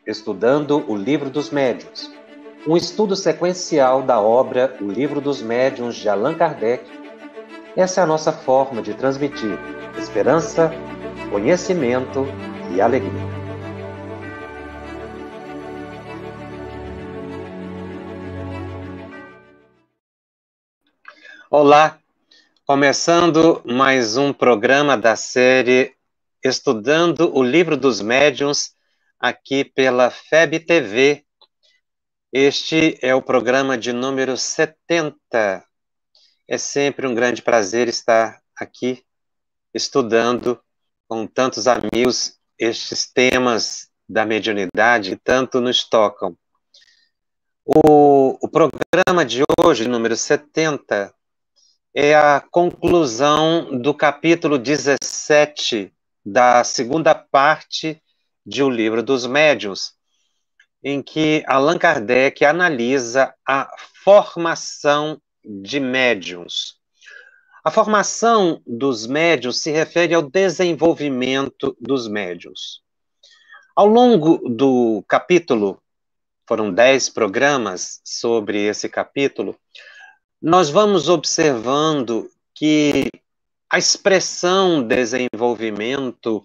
Estudando o Livro dos Médiuns, um estudo sequencial da obra O Livro dos Médiuns de Allan Kardec. Essa é a nossa forma de transmitir esperança, conhecimento e alegria. Olá, começando mais um programa da série Estudando o Livro dos Médiuns, aqui pela FEB TV. Este é o programa de número 70. É sempre um grande prazer estar aqui estudando com tantos amigos estes temas da mediunidade que tanto nos tocam. O programa de hoje, número 70, é a conclusão do capítulo 17 da segunda parte de O Livro dos Médiuns, em que Allan Kardec analisa a formação de médiuns. A formação dos médiuns se refere ao desenvolvimento dos médiuns. Ao longo do capítulo, foram 10 programas sobre esse capítulo, nós vamos observando que a expressão desenvolvimento,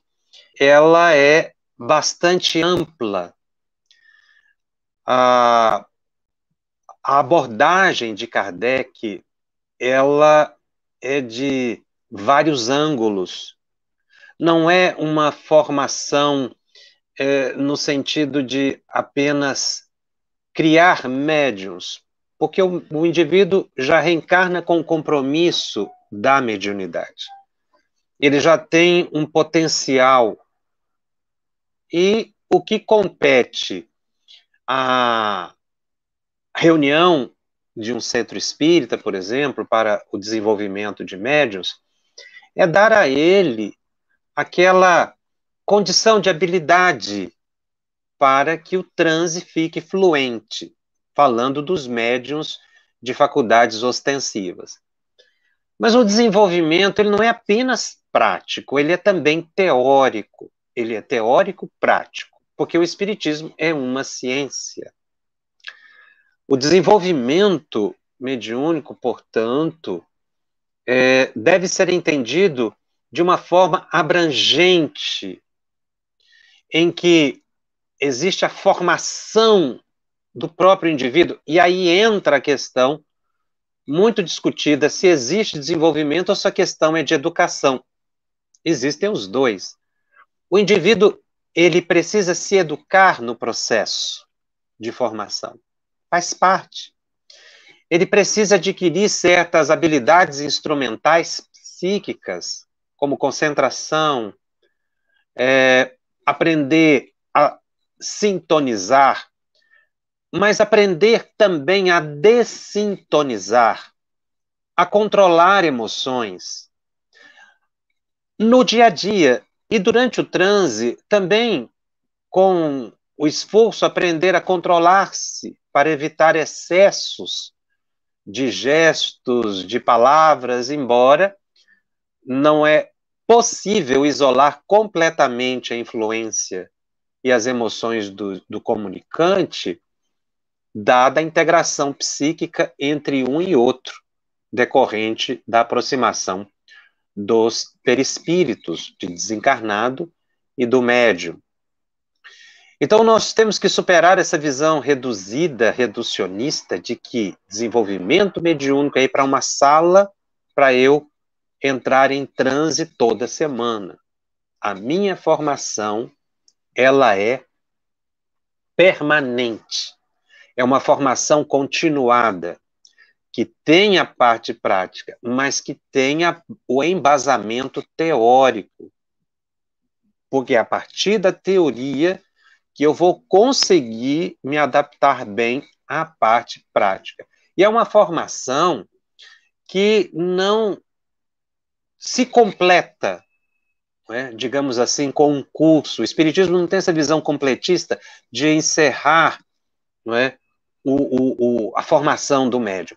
ela é bastante ampla. A abordagem de Kardec, ela é de vários ângulos. Não é uma formação no sentido de apenas criar médiuns, porque o indivíduo já reencarna com o compromisso da mediunidade. Ele já tem um potencial. E o que compete à reunião de um centro espírita, por exemplo, para o desenvolvimento de médiuns, é dar a ele aquela condição de habilidade para que o transe fique fluente, falando dos médiuns de faculdades ostensivas. Mas o desenvolvimento, ele não é apenas prático, ele é também teórico. Ele é teórico prático, porque o espiritismo é uma ciência. O desenvolvimento mediúnico, portanto, deve ser entendido de uma forma abrangente, em que existe a formação do próprio indivíduo, e aí entra a questão muito discutida se existe desenvolvimento ou se a questão é de educação. Existem os dois. O indivíduo, ele precisa se educar no processo de formação. Faz parte. Ele precisa adquirir certas habilidades instrumentais psíquicas, como concentração, aprender a sintonizar, mas aprender também a dessintonizar, a controlar emoções. No dia a dia e durante o transe, também com o esforço, aprender a controlar-se para evitar excessos de gestos, de palavras, embora não é possível isolar completamente a influência e as emoções do comunicante, dada a integração psíquica entre um e outro, decorrente da aproximação dos perispíritos, de desencarnado e do médium. Então, nós temos que superar essa visão reduzida, reducionista, de que desenvolvimento mediúnico é ir para uma sala para eu entrar em transe toda semana. A minha formação, ela é permanente. É uma formação continuada, que tem a parte prática, mas que tenha o embasamento teórico. Porque é a partir da teoria que eu vou conseguir me adaptar bem à parte prática. E é uma formação que não se completa, digamos assim, com um curso. O Espiritismo não tem essa visão completista de encerrar a formação do médium.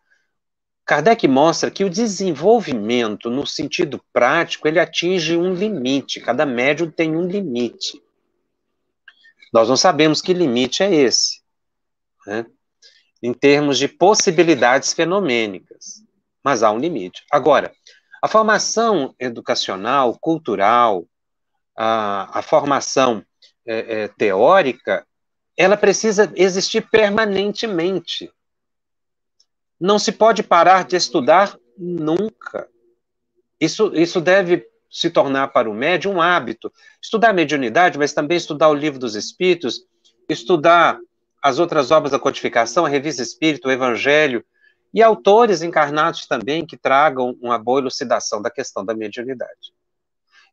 Kardec mostra que o desenvolvimento, no sentido prático, ele atinge um limite. Cada médium tem um limite. Nós não sabemos que limite é esse, né, em termos de possibilidades fenomênicas, mas há um limite. Agora, a formação educacional, cultural, a formação teórica, ela precisa existir permanentemente. Não se pode parar de estudar nunca. Isso deve se tornar para o médium um hábito. Estudar a mediunidade, mas também estudar o Livro dos Espíritos, estudar as outras obras da codificação, a Revista Espírita, o Evangelho, e autores encarnados também que tragam uma boa elucidação da questão da mediunidade.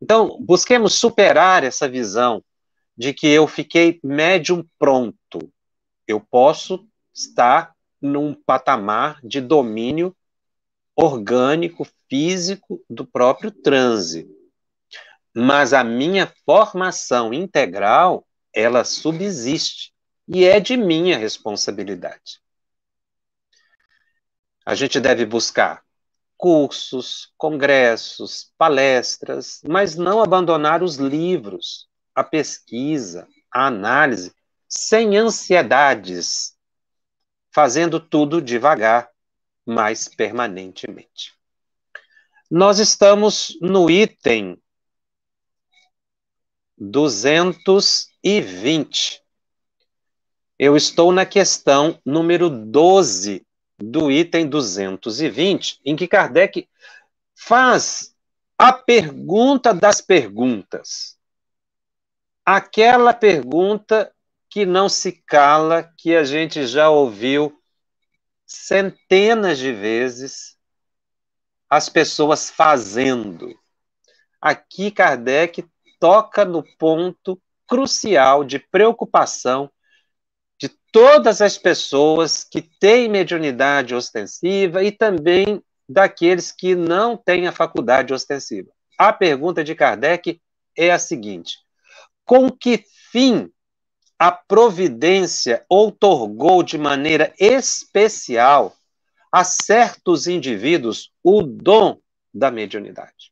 Então, busquemos superar essa visão de que eu fiquei médium pronto. Eu posso estar num patamar de domínio orgânico, físico do próprio transe. Mas a minha formação integral, ela subsiste e é de minha responsabilidade. A gente deve buscar cursos, congressos, palestras, mas não abandonar os livros, a pesquisa, a análise, sem ansiedades, fazendo tudo devagar, mas permanentemente. Nós estamos no item 220. Eu estou na questão número 12 do item 220, em que Kardec faz a pergunta das perguntas. Aquela pergunta que não se cala, que a gente já ouviu centenas de vezes as pessoas fazendo. Aqui Kardec toca no ponto crucial de preocupação de todas as pessoas que têm mediunidade ostensiva e também daqueles que não têm a faculdade ostensiva. A pergunta de Kardec é a seguinte: com que fim a providência outorgou de maneira especial a certos indivíduos o dom da mediunidade?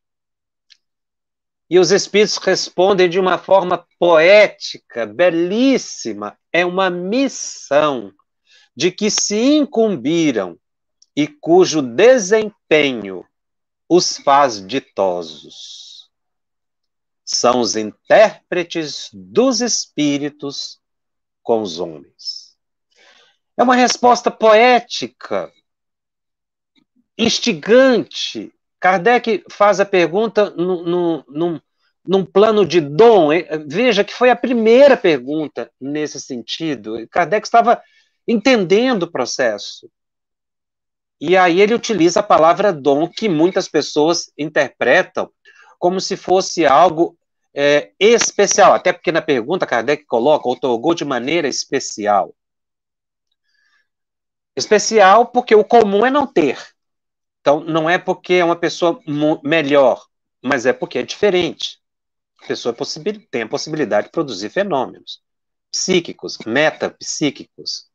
E os espíritos respondem de uma forma poética, belíssima. É uma missão de que se incumbiram e cujo desempenho os faz ditosos. São os intérpretes dos espíritos com os homens. É uma resposta poética, instigante. Kardec faz a pergunta num plano de dom. Veja que foi a primeira pergunta nesse sentido. Kardec estava entendendo o processo. E aí ele utiliza a palavra dom, que muitas pessoas interpretam como se fosse algo especial. Até porque na pergunta Kardec coloca, outorgou de maneira especial. Especial porque o comum é não ter. Então, não é porque é uma pessoa melhor, mas é porque é diferente. A pessoa tem a possibilidade de produzir fenômenos psíquicos, metapsíquicos.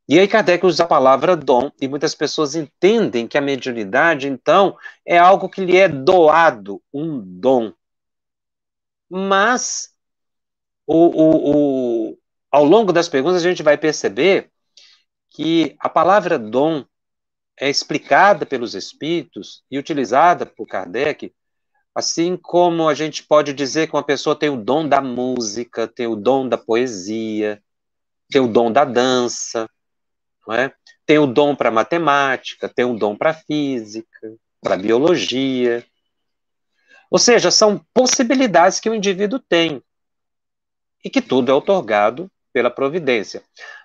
E aí Kardec usa a palavra dom, e muitas pessoas entendem que a mediunidade, então, é algo que lhe é doado, um dom. Mas, ao longo das perguntas, a gente vai perceber que a palavra dom é explicada pelos espíritos e utilizada por Kardec, assim como a gente pode dizer que uma pessoa tem o dom da música, tem o dom da poesia, tem o dom da dança, não é? Tem o dom para matemática, tem o dom para física, para biologia. Ou seja, são possibilidades que o indivíduo tem e que tudo é outorgado pela providência.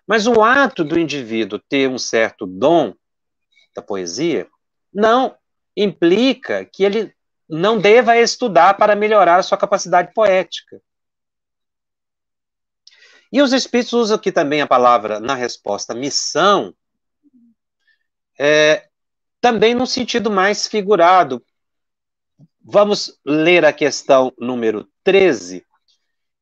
Mas o ato do indivíduo ter um certo dom da poesia não implica que ele não deva estudar para melhorar a sua capacidade poética. E os espíritos usam aqui também a palavra, na resposta, missão, também num sentido mais figurado. Vamos ler a questão número 13,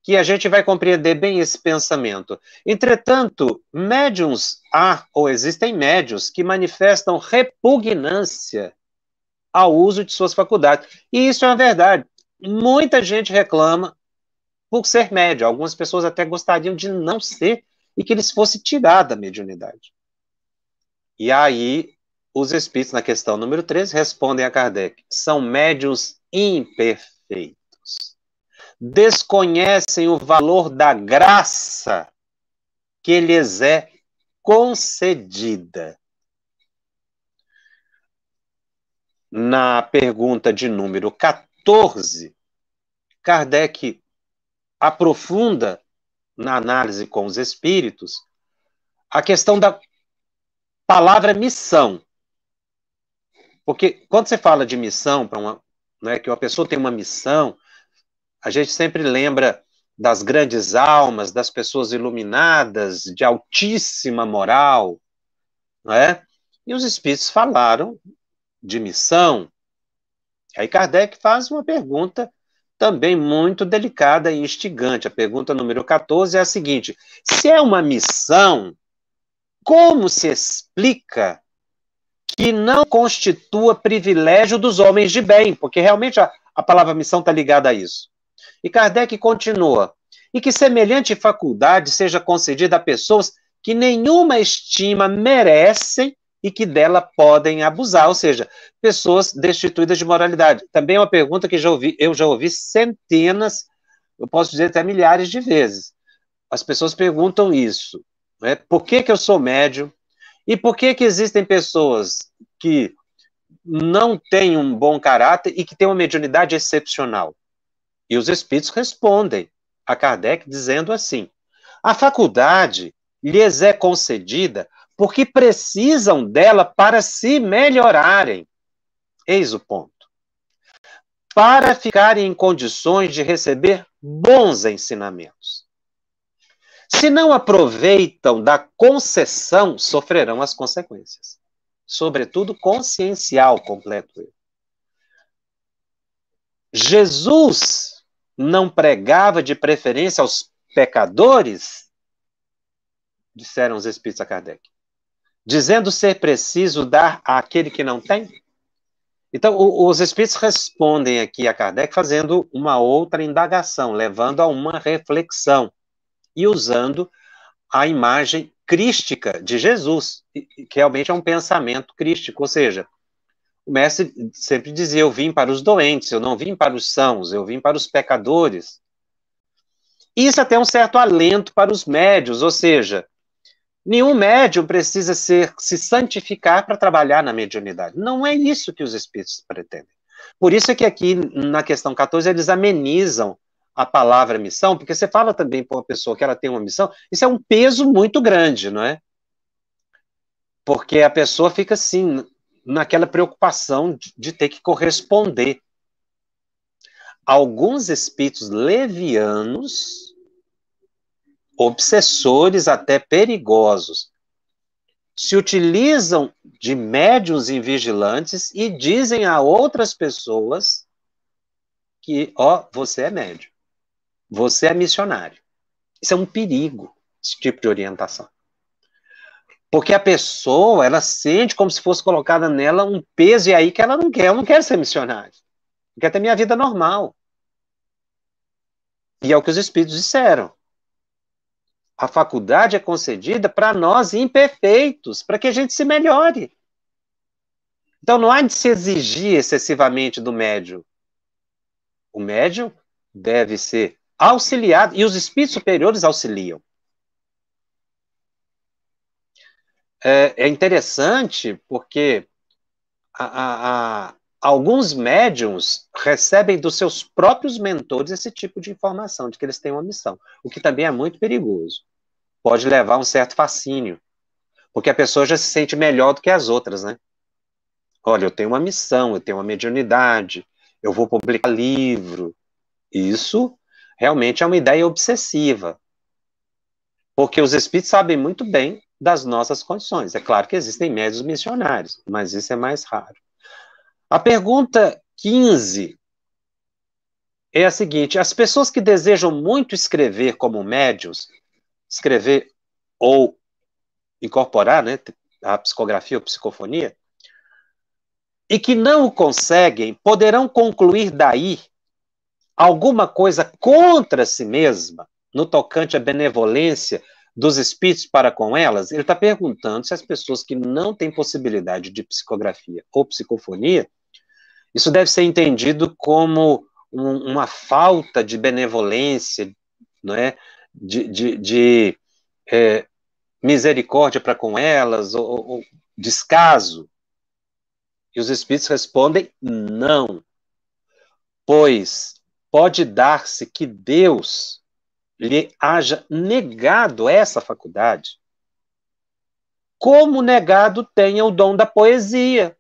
que a gente vai compreender bem esse pensamento. Entretanto, médiuns há, ou existem médiuns, que manifestam repugnância ao uso de suas faculdades. E isso é uma verdade. Muita gente reclama por ser médio. Algumas pessoas até gostariam de não ser e que eles fossem tirados da mediunidade. E aí, os espíritos, na questão número 13, respondem a Kardec: são médiuns imperfeitos. Desconhecem o valor da graça que lhes é concedida. Na pergunta de número 14, Kardec aprofunda na análise com os espíritos a questão da palavra missão. Porque quando você fala de missão, para uma, né, que uma pessoa tem uma missão, a gente sempre lembra das grandes almas, das pessoas iluminadas, de altíssima moral, não é? E os espíritos falaram de missão. Aí Kardec faz uma pergunta também muito delicada e instigante. A pergunta número 14 é a seguinte: se é uma missão, como se explica que não constitua privilégio dos homens de bem? Porque realmente a palavra missão está ligada a isso. E Kardec continua: e que semelhante faculdade seja concedida a pessoas que nenhuma estima merecem e que dela podem abusar, ou seja, pessoas destituídas de moralidade. Também é uma pergunta que eu já ouvi centenas, eu posso dizer até milhares de vezes. As pessoas perguntam isso, né? Por que eu sou médium? E por que existem pessoas que não têm um bom caráter e que têm uma mediunidade excepcional? E os espíritos respondem a Kardec dizendo assim: a faculdade lhes é concedida porque precisam dela para se melhorarem. Eis o ponto. Para ficarem em condições de receber bons ensinamentos. Se não aproveitam da concessão, sofrerão as consequências. Sobretudo consciencial, completo ele. Jesus não pregava de preferência aos pecadores, disseram os espíritos a Kardec, dizendo ser preciso dar àquele que não tem? Então, os espíritos respondem aqui a Kardec fazendo uma outra indagação, levando a uma reflexão e usando a imagem crística de Jesus, que realmente é um pensamento crístico, ou seja, o mestre sempre dizia: eu vim para os doentes, eu não vim para os sãos, eu vim para os pecadores. Isso até um certo alento para os médios, ou seja, nenhum médium precisa se santificar para trabalhar na mediunidade. Não é isso que os espíritos pretendem. Por isso é que aqui, na questão 14, eles amenizam a palavra missão, porque você fala também para uma pessoa que ela tem uma missão, isso é um peso muito grande, não é? Porque a pessoa fica assim, naquela preocupação de ter que corresponder. Alguns espíritos levianos, obsessores até perigosos, se utilizam de médiuns e vigilantes e dizem a outras pessoas que, ó, você é médium, você é missionário. Isso é um perigo, esse tipo de orientação. Porque a pessoa, ela sente como se fosse colocada nela um peso, e aí que ela não quer ser missionária. Quer ter minha vida normal. E é o que os espíritos disseram. A faculdade é concedida para nós imperfeitos, para que a gente se melhore. Então não há de se exigir excessivamente do médium. O médium deve ser auxiliado, e os espíritos superiores auxiliam. É interessante porque alguns médiums recebem dos seus próprios mentores esse tipo de informação, de que eles têm uma missão, o que também é muito perigoso. Pode levar a um certo fascínio, porque a pessoa já se sente melhor do que as outras, né? Olha, eu tenho uma missão, eu tenho uma mediunidade, eu vou publicar livro. Isso realmente é uma ideia obsessiva, porque os espíritos sabem muito bem das nossas condições. É claro que existem médiuns missionários, mas isso é mais raro. A pergunta 15 é a seguinte: as pessoas que desejam muito escrever como médiuns, escrever ou incorporar, né, a psicografia ou psicofonia, e que não o conseguem, poderão concluir daí alguma coisa contra si mesma, no tocante à benevolência dos espíritos para com elas? Ele está perguntando se as pessoas que não têm possibilidade de psicografia ou psicofonia, isso deve ser entendido como uma falta de benevolência, não é? de misericórdia para com elas, ou descaso. E os espíritos respondem não, pois pode dar-se que Deus lhe haja negado essa faculdade, como negado tenha o dom da poesia.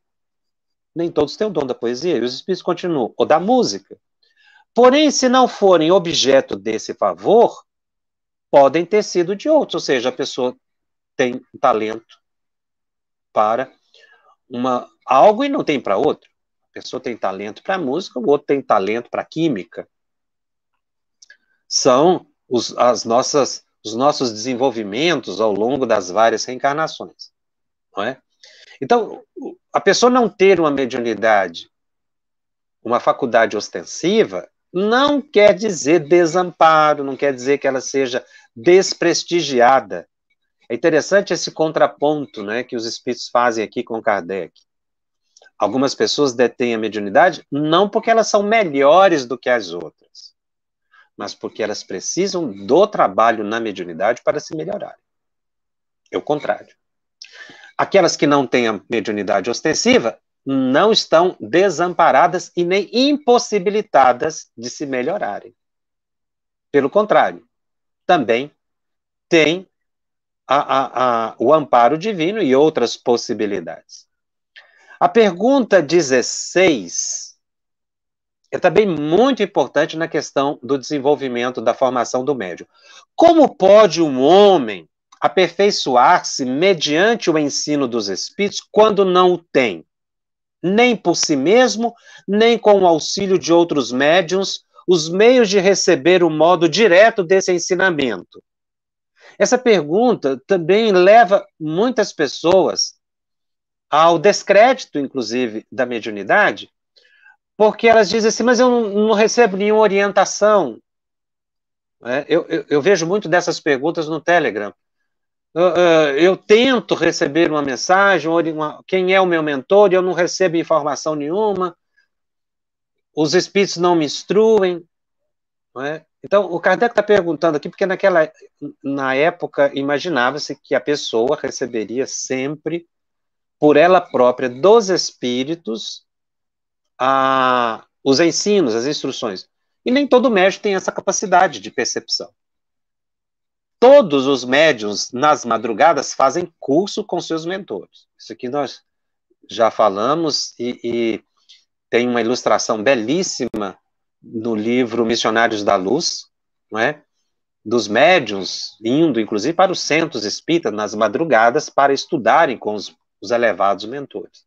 Nem todos têm o dom da poesia, e os espíritos continuam, ou da música. Porém, se não forem objeto desse favor, podem ter sido de outros, ou seja, a pessoa tem talento para algo e não tem para outro. A pessoa tem talento para música, o outro tem talento para química. São os nossos desenvolvimentos ao longo das várias reencarnações. Não é? Então, a pessoa não ter uma mediunidade, uma faculdade ostensiva, não quer dizer desamparo, não quer dizer que ela seja desprestigiada. É interessante esse contraponto, né, que os espíritos fazem aqui com Kardec. Algumas pessoas detêm a mediunidade não porque elas são melhores do que as outras, mas porque elas precisam do trabalho na mediunidade para se melhorarem. É o contrário. Aquelas que não têm a mediunidade ostensiva não estão desamparadas e nem impossibilitadas de se melhorarem. Pelo contrário, também têm o amparo divino e outras possibilidades. A pergunta 16 é também muito importante na questão do desenvolvimento da formação do médium. Como pode um homem aperfeiçoar-se mediante o ensino dos espíritos quando não o tem? Nem por si mesmo, nem com o auxílio de outros médiuns, os meios de receber o modo direto desse ensinamento. Essa pergunta também leva muitas pessoas ao descrédito, inclusive, da mediunidade, porque elas dizem assim, mas eu não recebo nenhuma orientação. Eu vejo muito dessas perguntas no Telegram. Eu tento receber uma mensagem, quem é o meu mentor, e eu não recebo informação nenhuma, os espíritos não me instruem. Não é? Então, o Kardec está perguntando aqui, porque na época, imaginava-se que a pessoa receberia sempre, por ela própria, dos espíritos, os ensinos, as instruções. E nem todo médium tem essa capacidade de percepção. Todos os médiuns, nas madrugadas, fazem curso com seus mentores. Isso aqui nós já falamos, e tem uma ilustração belíssima no livro Missionários da Luz, não é? Dos médiuns indo, inclusive, para os centros espíritas, nas madrugadas, para estudarem com os elevados mentores.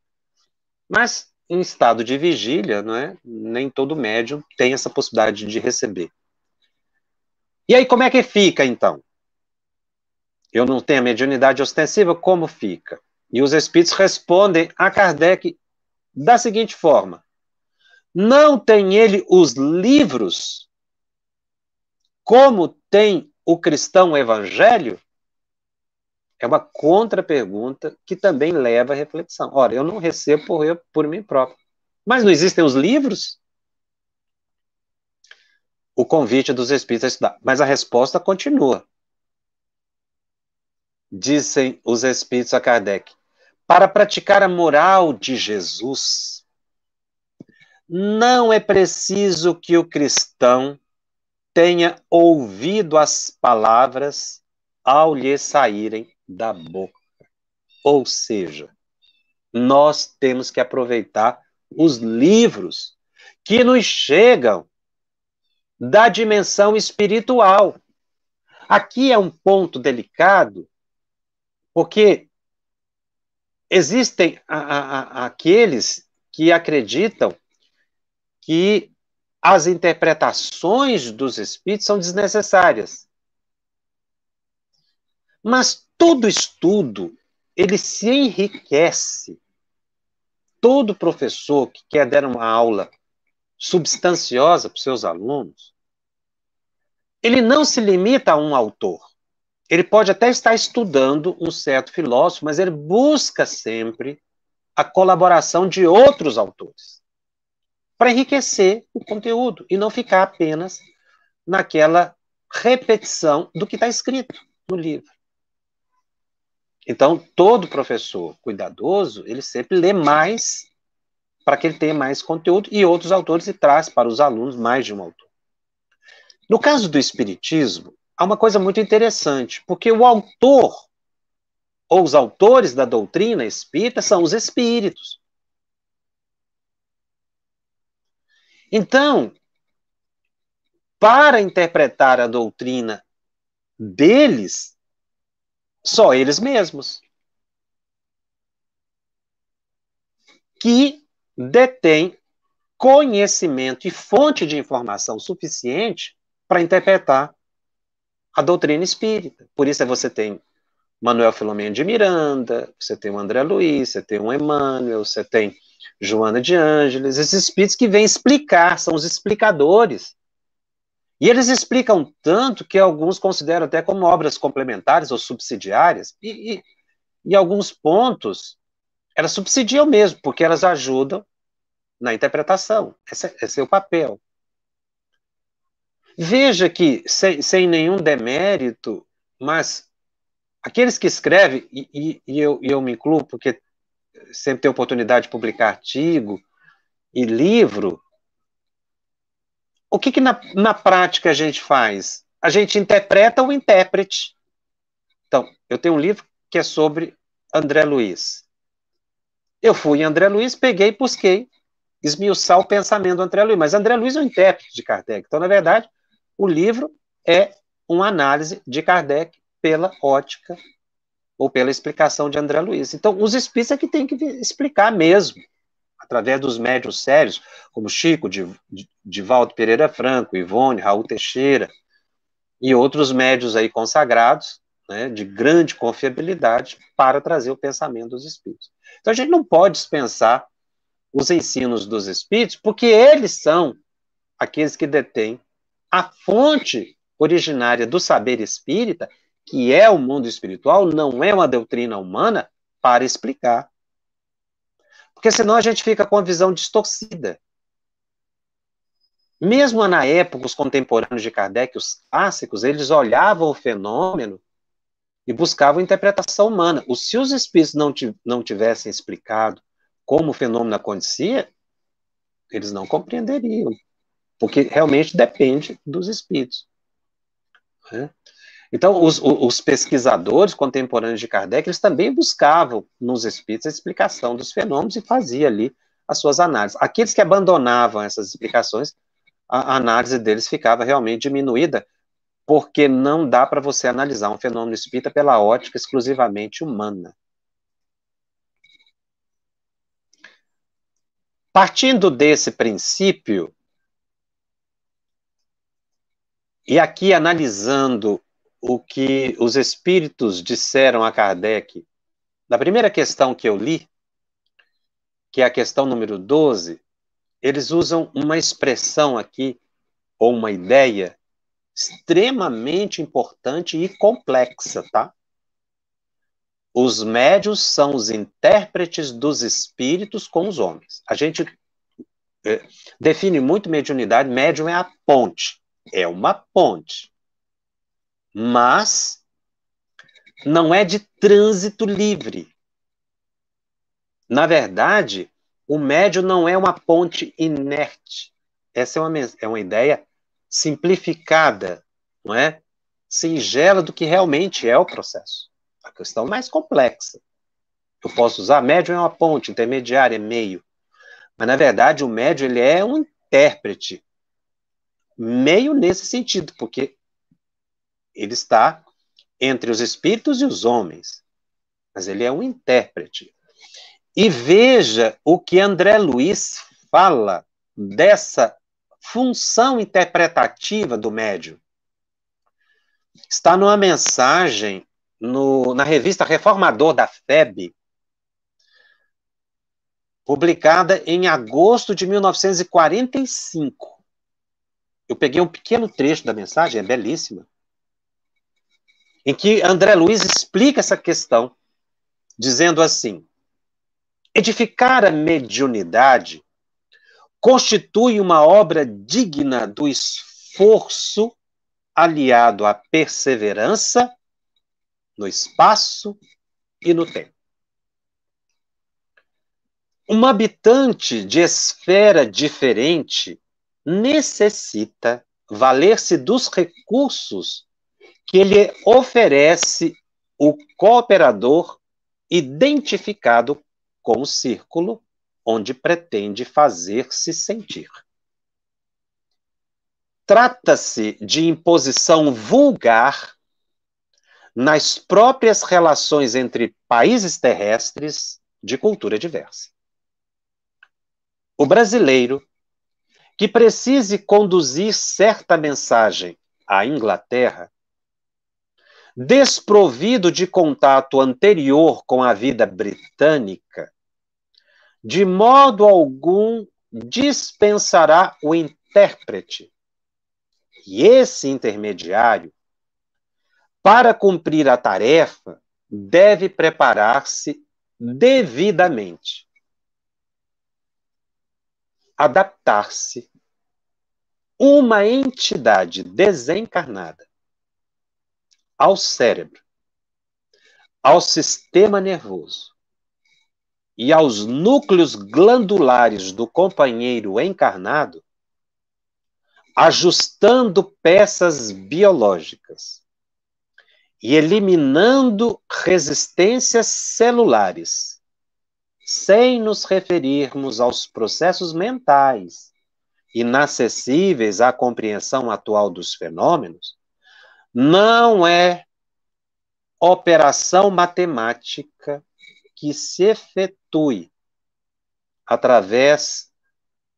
Mas, em estado de vigília, não é? Nem todo médium tem essa possibilidade de receber. E aí, como é que fica, então? Eu não tenho a mediunidade ostensiva, como fica? E os espíritos respondem a Kardec da seguinte forma: não tem ele os livros como tem o cristão evangelho? É uma contra-pergunta que também leva à reflexão. Ora, eu não recebo por mim próprio. Mas não existem os livros? O convite dos espíritos a estudar. Mas a resposta continua. Dizem os espíritos a Kardec: para praticar a moral de Jesus, não é preciso que o cristão tenha ouvido as palavras ao lhe saírem da boca. Ou seja, nós temos que aproveitar os livros que nos chegam da dimensão espiritual. Aqui é um ponto delicado, porque existem aqueles que acreditam que as interpretações dos espíritos são desnecessárias. Mas todo estudo, ele se enriquece. Todo professor que quer dar uma aula substanciosa para os seus alunos, ele não se limita a um autor. Ele pode até estar estudando um certo filósofo, mas ele busca sempre a colaboração de outros autores para enriquecer o conteúdo e não ficar apenas naquela repetição do que está escrito no livro. Então, todo professor cuidadoso, ele sempre lê mais para que ele tenha mais conteúdo e outros autores e traz para os alunos mais de um autor. No caso do Espiritismo, há uma coisa muito interessante, porque o autor ou os autores da doutrina espírita são os espíritos. Então, para interpretar a doutrina deles, só eles mesmos, que detêm conhecimento e fonte de informação suficiente para interpretar a doutrina espírita. Por isso você tem Manuel Filomeno de Miranda, você tem o André Luiz, você tem o Emmanuel, você tem Joana de Ângeles, esses espíritos que vêm explicar, são os explicadores. E eles explicam tanto que alguns consideram até como obras complementares ou subsidiárias, e em alguns pontos elas subsidiam mesmo, porque elas ajudam na interpretação. Esse é o papel. Veja que, sem nenhum demérito, mas aqueles que escrevem, eu me incluo, porque sempre tenho oportunidade de publicar artigo e livro, o que na prática a gente faz? A gente interpreta o intérprete. Então, eu tenho um livro que é sobre André Luiz. Eu fui em André Luiz, peguei e busquei esmiuçar o pensamento do André Luiz, mas André Luiz é um intérprete de Kardec. Então, na verdade, o livro é uma análise de Kardec pela ótica ou pela explicação de André Luiz. Então, os espíritos é que têm que explicar mesmo, através dos médiuns sérios, como Chico, Divaldo Pereira Franco, Ivone, Raul Teixeira, e outros médiuns aí consagrados, né, de grande confiabilidade, para trazer o pensamento dos espíritos. Então, a gente não pode dispensar os ensinos dos espíritos, porque eles são aqueles que detêm a fonte originária do saber espírita, que é o mundo espiritual, não é uma doutrina humana, para explicar. Porque senão a gente fica com a visão distorcida. Mesmo na época, os contemporâneos de Kardec, os clássicos, eles olhavam o fenômeno e buscavam interpretação humana. Se os espíritos não tivessem explicado como o fenômeno acontecia, eles não compreenderiam, porque realmente depende dos espíritos. Né? Então, os pesquisadores contemporâneos de Kardec, eles também buscavam nos espíritos a explicação dos fenômenos e faziam ali as suas análises. Aqueles que abandonavam essas explicações, a análise deles ficava realmente diminuída, porque não dá para você analisar um fenômeno espírita pela ótica exclusivamente humana. Partindo desse princípio, e aqui analisando o que os espíritos disseram a Kardec, na primeira questão que eu li, que é a questão número 12, eles usam uma expressão aqui, ou uma ideia, extremamente importante e complexa, tá? Os médiuns são os intérpretes dos espíritos com os homens. A gente define muito mediunidade, médium é a ponte. É uma ponte. Mas não é de trânsito livre. Na verdade, o médium não é uma ponte inerte. Essa é uma ideia simplificada, não é? Singela do que realmente é o processo. A questão mais complexa. Eu posso usar médium é uma ponte, intermediária é meio. Mas, na verdade, o médium ele é um intérprete. Meio nesse sentido, porque ele está entre os espíritos e os homens. Mas ele é um intérprete. E veja o que André Luiz fala dessa função interpretativa do médium. Está numa mensagem na revista Reformador da FEB, publicada em agosto de 1945. Eu peguei um pequeno trecho da mensagem, é belíssima, em que André Luiz explica essa questão, dizendo assim: edificar a mediunidade constitui uma obra digna do esforço aliado à perseverança no espaço e no tempo. Um habitante de esfera diferente necessita valer-se dos recursos que lhe oferece o cooperador identificado com o círculo onde pretende fazer-se sentir. Trata-se de imposição vulgar nas próprias relações entre países terrestres de cultura diversa. O brasileiro, que precise conduzir certa mensagem à Inglaterra, desprovido de contato anterior com a vida britânica, de modo algum dispensará o intérprete. E esse intermediário, para cumprir a tarefa, deve preparar-se devidamente, adaptar-se uma entidade desencarnada ao cérebro, ao sistema nervoso e aos núcleos glandulares do companheiro encarnado, ajustando peças biológicas e eliminando resistências celulares, sem nos referirmos aos processos mentais inacessíveis à compreensão atual dos fenômenos, não é operação matemática que se efetue através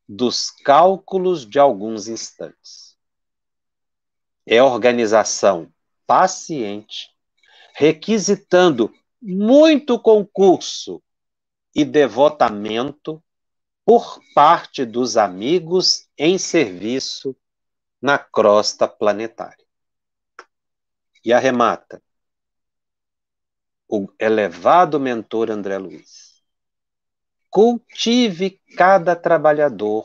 dos cálculos de alguns instantes. É organização paciente, requisitando muito concurso e devotamento por parte dos amigos em serviço na crosta planetária. E arremata o elevado mentor André Luiz: cultive cada trabalhador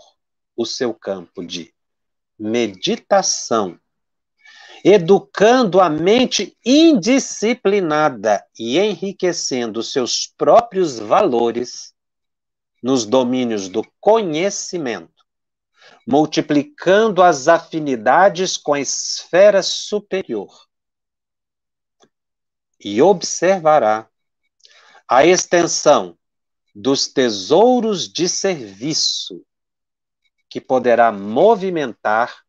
o seu campo de meditação, educando a mente indisciplinada e enriquecendo seus próprios valores nos domínios do conhecimento, multiplicando as afinidades com a esfera superior. E observará a extensão dos tesouros de serviço que poderá movimentar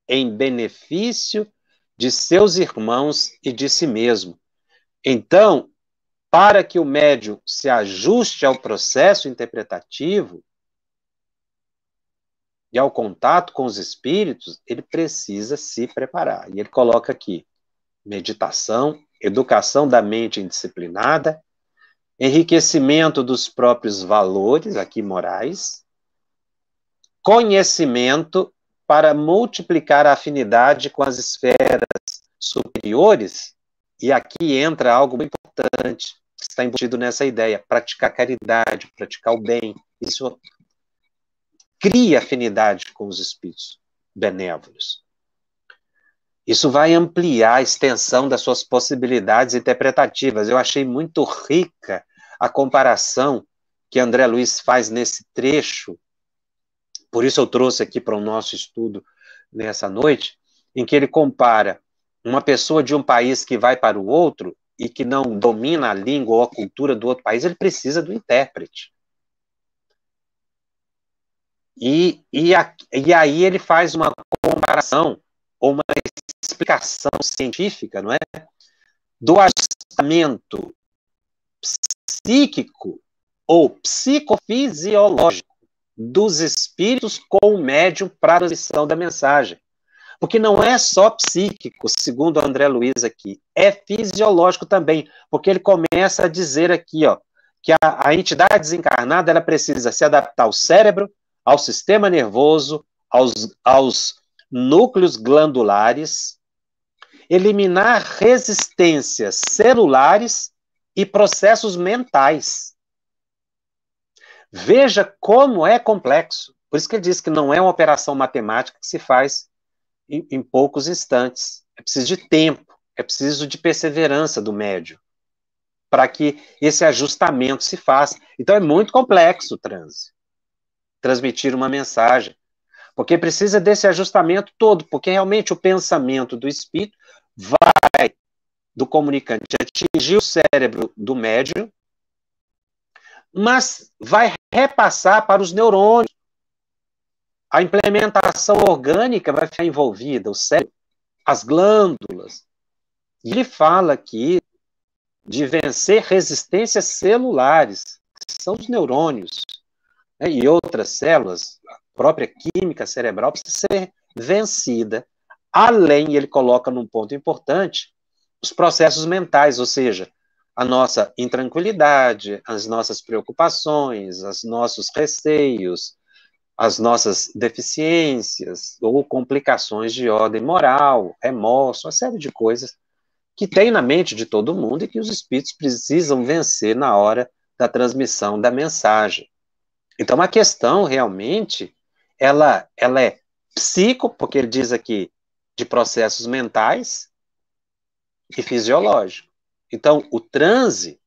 em benefício de seus irmãos e de si mesmo. Então, para que o médium se ajuste ao processo interpretativo e ao contato com os espíritos, ele precisa se preparar. E ele coloca aqui: meditação, educação da mente indisciplinada, enriquecimento dos próprios valores, aqui morais, conhecimento para multiplicar a afinidade com as esferas superiores, e aqui entra algo muito importante, que está embutido nessa ideia: praticar caridade, praticar o bem. Isso cria afinidade com os espíritos benévolos. Isso vai ampliar a extensão das suas possibilidades interpretativas. Eu achei muito rica a comparação que André Luiz faz nesse trecho, por isso eu trouxe aqui para o nosso estudo nessa noite, em que ele compara uma pessoa de um país que vai para o outro e que não domina a língua ou a cultura do outro país, ele precisa do intérprete. E aí ele faz uma comparação, ou uma explicação científica, não é? Do ajustamento psíquico ou psicofisiológico dos espíritos com o médium para a transmissão da mensagem. Porque não é só psíquico, segundo André Luiz aqui, é fisiológico também, porque ele começa a dizer aqui, ó, que a entidade desencarnada ela precisa se adaptar ao cérebro, ao sistema nervoso, aos núcleos glandulares, eliminar resistências celulares e processos mentais. Veja como é complexo. Por isso que ele diz que não é uma operação matemática que se faz em poucos instantes. É preciso de tempo, é preciso de perseverança do médium para que esse ajustamento se faça. Então é muito complexo o transe, transmitir uma mensagem, porque precisa desse ajustamento todo, porque realmente o pensamento do espírito vai do comunicante atingir o cérebro do médium, mas vai repassar para os neurônios. A implementação orgânica vai ficar envolvida, o cérebro, as glândulas. E ele fala aqui de vencer resistências celulares, que são os neurônios, né, e outras células, a própria química cerebral precisa ser vencida. Além, ele coloca num ponto importante, os processos mentais, ou seja, a nossa intranquilidade, as nossas preocupações, os nossos receios, as nossas deficiências ou complicações de ordem moral, remorso, uma série de coisas que tem na mente de todo mundo e que os espíritos precisam vencer na hora da transmissão da mensagem. Então, a questão realmente, ela é psico, porque ele diz aqui de processos mentais e fisiológicos. Então, o transe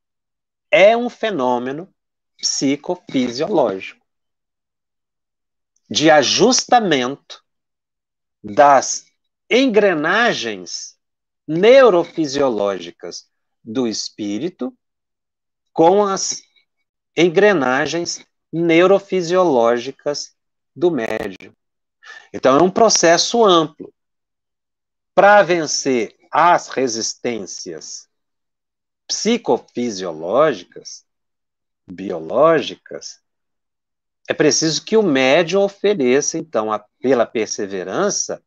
é um fenômeno psicofisiológico de ajustamento das engrenagens neurofisiológicas do espírito com as engrenagens neurofisiológicas do médium. Então, é um processo amplo. Para vencer as resistências psicofisiológicas, biológicas, é preciso que o médium ofereça, então, pela perseverança,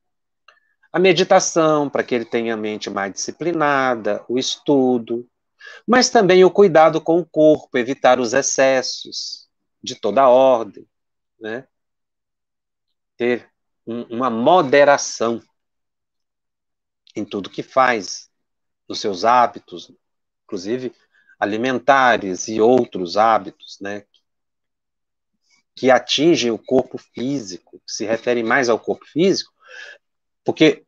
a meditação, para que ele tenha a mente mais disciplinada, o estudo, mas também o cuidado com o corpo, evitar os excessos de toda ordem, né? Ter uma moderação em tudo que faz, nos seus hábitos, inclusive alimentares e outros hábitos, né? Que atingem o corpo físico, que se referem mais ao corpo físico, porque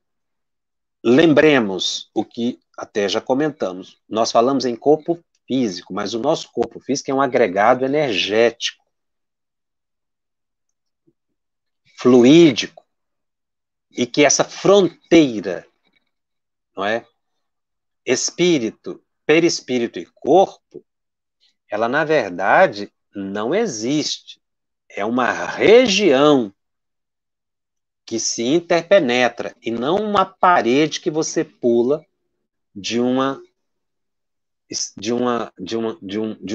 lembremos o que até já comentamos, nós falamos em corpo físico, mas o nosso corpo físico é um agregado energético, fluídico, e que essa fronteira, não é? Espírito, perispírito e corpo, ela na verdade não existe. É uma região que se interpenetra e não uma parede que você pula de um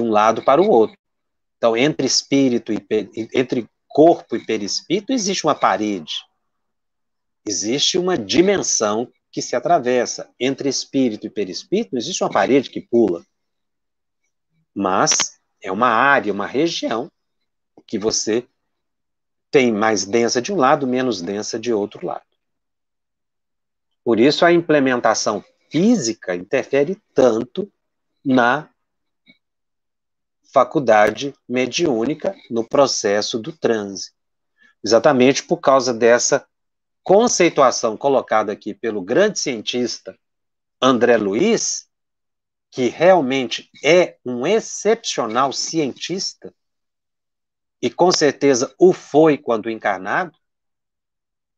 lado para o outro. Então, entre espírito e entre corpo e perispírito existe uma parede. Existe uma dimensão que se atravessa. Entre espírito e perispírito existe uma parede que pula. Mas é uma área, uma região que você tem mais densa de um lado, menos densa de outro lado. Por isso a implementação física interfere tanto na faculdade mediúnica, no processo do transe. Exatamente por causa dessa conceituação colocada aqui pelo grande cientista André Luiz, que realmente é um excepcional cientista, e com certeza o foi quando encarnado,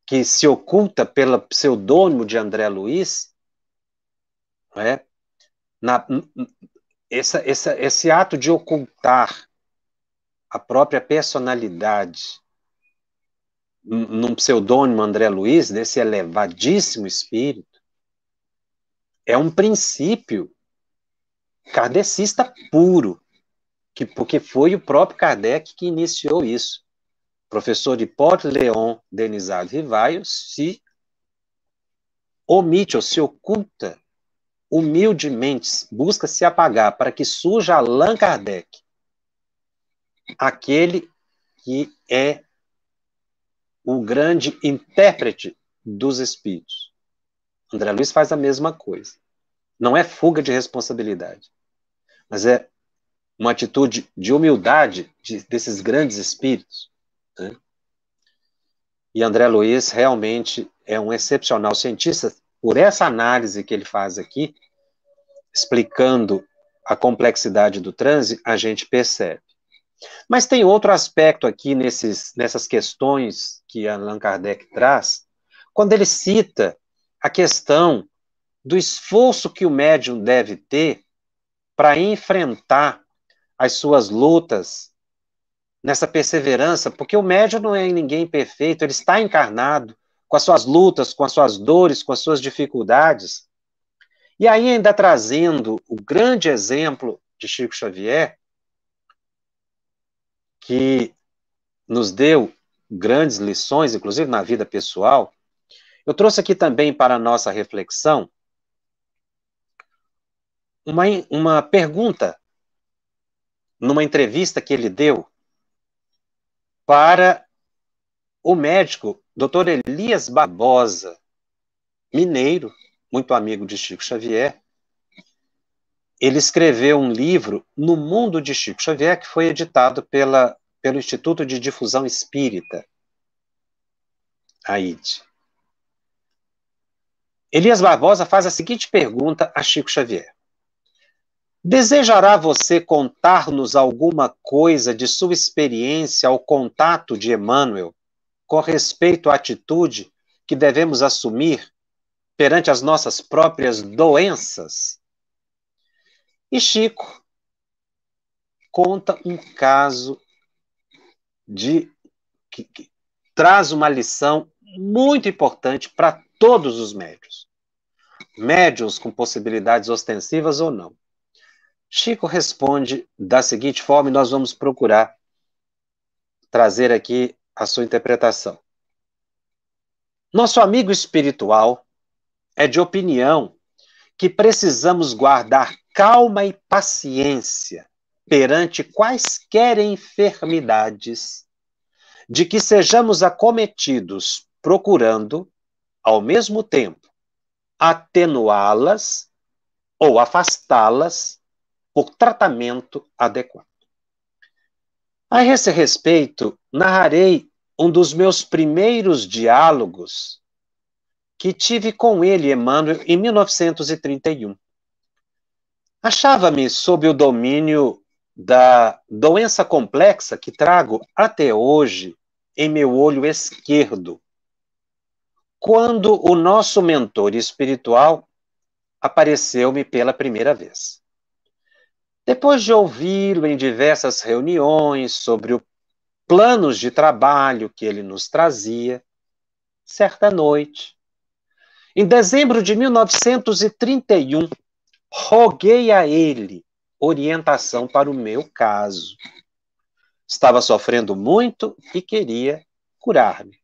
que se oculta pelo pseudônimo de André Luiz, né? Esse ato de ocultar a própria personalidade num pseudônimo André Luiz, desse elevadíssimo espírito, é um princípio kardecista puro, porque foi o próprio Kardec que iniciou isso. O professor Hipólito Leon Denizado Rivaio se omite ou se oculta humildemente, busca se apagar para que surja Allan Kardec, aquele que é o grande intérprete dos espíritos. André Luiz faz a mesma coisa. Não é fuga de responsabilidade, mas é uma atitude de humildade desses grandes espíritos, né? E André Luiz realmente é um excepcional cientista. Por essa análise que ele faz aqui, explicando a complexidade do transe, a gente percebe. Mas tem outro aspecto aqui nessas questões que Allan Kardec traz, quando ele cita a questão do esforço que o médium deve ter para enfrentar as suas lutas nessa perseverança, porque o médium não é ninguém perfeito, ele está encarnado com as suas lutas, com as suas dores, com as suas dificuldades. E aí ainda trazendo o grande exemplo de Chico Xavier, que nos deu grandes lições, inclusive na vida pessoal, eu trouxe aqui também para a nossa reflexão uma pergunta numa entrevista que ele deu para o médico Dr. Elias Barbosa, mineiro, muito amigo de Chico Xavier. Ele escreveu um livro, No Mundo de Chico Xavier, que foi editado pelo Instituto de Difusão Espírita, AID. Elias Barbosa faz a seguinte pergunta a Chico Xavier: desejará você contar-nos alguma coisa de sua experiência ao contato de Emmanuel com respeito à atitude que devemos assumir perante as nossas próprias doenças? E Chico conta um caso que traz uma lição muito importante para todos os médiuns. Médiuns com possibilidades ostensivas ou não. Chico responde da seguinte forma, e nós vamos procurar trazer aqui a sua interpretação. Nosso amigo espiritual é de opinião que precisamos guardar calma e paciência perante quaisquer enfermidades de que sejamos acometidos, procurando, ao mesmo tempo, atenuá-las ou afastá-las por tratamento adequado. A esse respeito, narrarei um dos meus primeiros diálogos que tive com ele, Emmanuel, em 1931. Achava-me sob o domínio da doença complexa que trago até hoje em meu olho esquerdo, quando o nosso mentor espiritual apareceu-me pela primeira vez. Depois de ouvi-lo em diversas reuniões sobre os planos de trabalho que ele nos trazia, certa noite, em dezembro de 1931, roguei a ele orientação para o meu caso. Estava sofrendo muito e queria curar-me.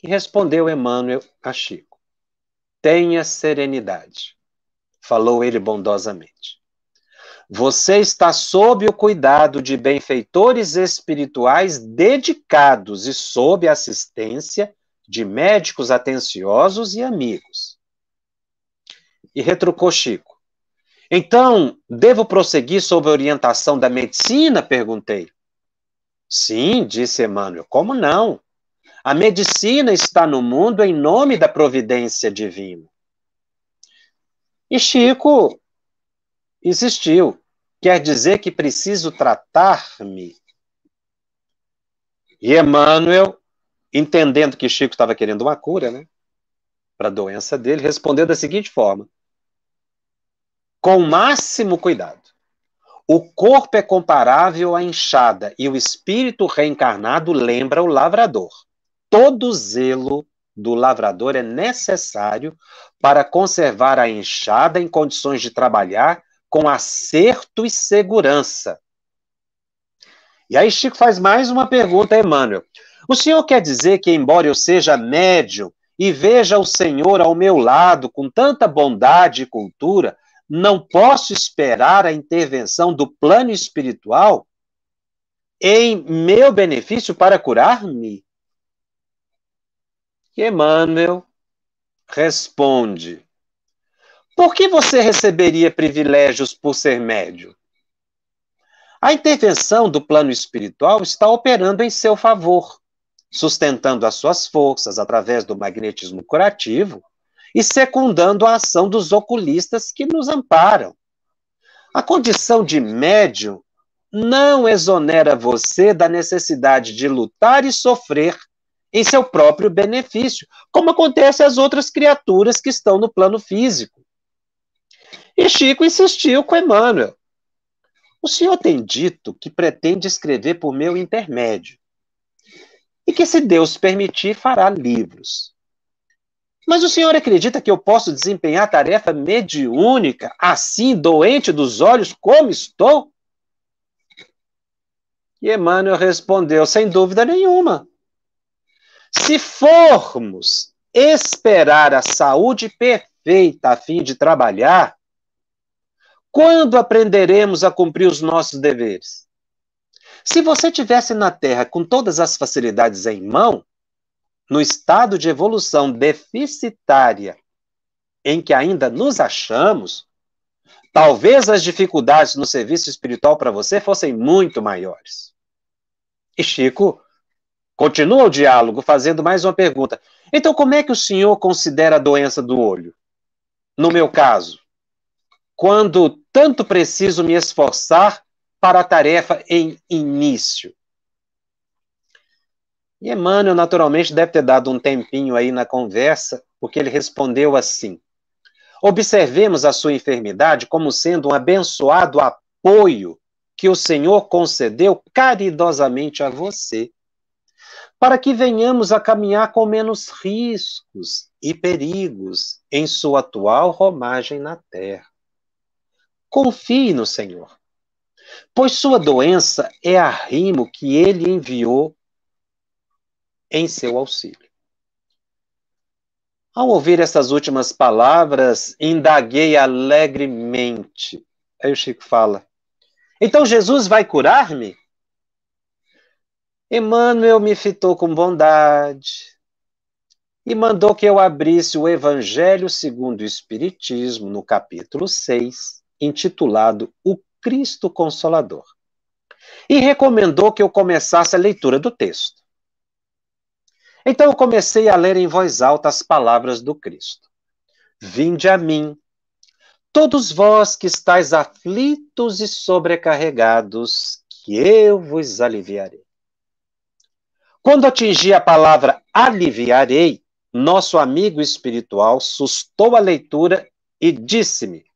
E respondeu Emmanuel a Chico: tenha serenidade, falou ele bondosamente. Você está sob o cuidado de benfeitores espirituais dedicados e sob a assistência de médicos atenciosos e amigos. E retrucou Chico: então, devo prosseguir sob a orientação da medicina? Perguntei. Sim, disse Emmanuel, como não? A medicina está no mundo em nome da providência divina. E Chico insistiu. Quer dizer que preciso tratar-me? E Emmanuel, entendendo que Chico estava querendo uma cura, né, para a doença dele, respondeu da seguinte forma: com o máximo cuidado. O corpo é comparável à enxada e o espírito reencarnado lembra o lavrador. Todo zelo do lavrador é necessário para conservar a enxada em condições de trabalhar com acerto e segurança. E aí Chico faz mais uma pergunta a Emmanuel. O senhor quer dizer que, embora eu seja médium e veja o Senhor ao meu lado com tanta bondade e cultura, não posso esperar a intervenção do plano espiritual? em meu benefício para curar-me? E Emmanuel responde: por que você receberia privilégios por ser médium? A intervenção do plano espiritual está operando em seu favor, sustentando as suas forças através do magnetismo curativo e secundando a ação dos oculistas que nos amparam. A condição de médium não exonera você da necessidade de lutar e sofrer em seu próprio benefício, como acontece às outras criaturas que estão no plano físico. E Chico insistiu com Emmanuel. O senhor tem dito que pretende escrever por meu intermédio e que, se Deus permitir, fará livros. Mas o senhor acredita que eu posso desempenhar tarefa mediúnica, assim, doente dos olhos, como estou? E Emmanuel respondeu, sem dúvida nenhuma. Se formos esperar a saúde perfeita a fim de trabalhar, quando aprenderemos a cumprir os nossos deveres? Se você tivesse na Terra com todas as facilidades em mão, no estado de evolução deficitária em que ainda nos achamos, talvez as dificuldades no serviço espiritual para você fossem muito maiores. E Chico continua o diálogo fazendo mais uma pergunta. Então, como é que o senhor considera a doença do olho? No meu caso, quando tanto preciso me esforçar para a tarefa em início. E Emmanuel, naturalmente, deve ter dado um tempinho aí na conversa, porque ele respondeu assim: observemos a sua enfermidade como sendo um abençoado apoio que o Senhor concedeu caridosamente a você, para que venhamos a caminhar com menos riscos e perigos em sua atual romagem na terra. Confie no Senhor, pois sua doença é arrimo que ele enviou em seu auxílio. Ao ouvir essas últimas palavras, indaguei alegremente. Aí o Chico fala, então Jesus vai curar-me? Emmanuel me fitou com bondade e mandou que eu abrisse o Evangelho segundo o Espiritismo, no capítulo 6, intitulado O Cristo Consolador. E recomendou que eu começasse a leitura do texto. Então eu comecei a ler em voz alta as palavras do Cristo. Vinde a mim, todos vós que estáis aflitos e sobrecarregados, que eu vos aliviarei. Quando atingi a palavra aliviarei, nosso amigo espiritual sustou a leitura e disse-me,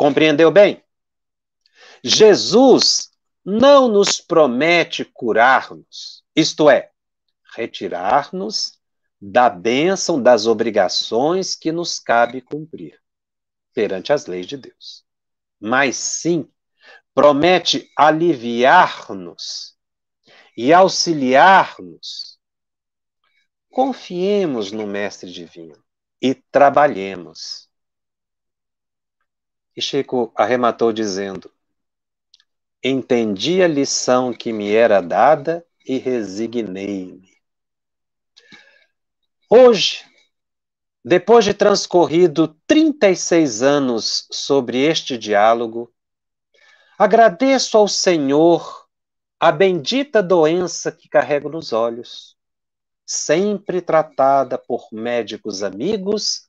compreendeu bem? Jesus não nos promete curar-nos, isto é, retirar-nos da bênção das obrigações que nos cabe cumprir perante as leis de Deus. Mas sim, promete aliviar-nos e auxiliar-nos. Confiemos no Mestre Divino e trabalhemos. E Chico arrematou dizendo, entendi a lição que me era dada e resignei-me. Hoje, depois de transcorrido 36 anos sobre este diálogo, agradeço ao Senhor a bendita doença que carrego nos olhos, sempre tratada por médicos amigos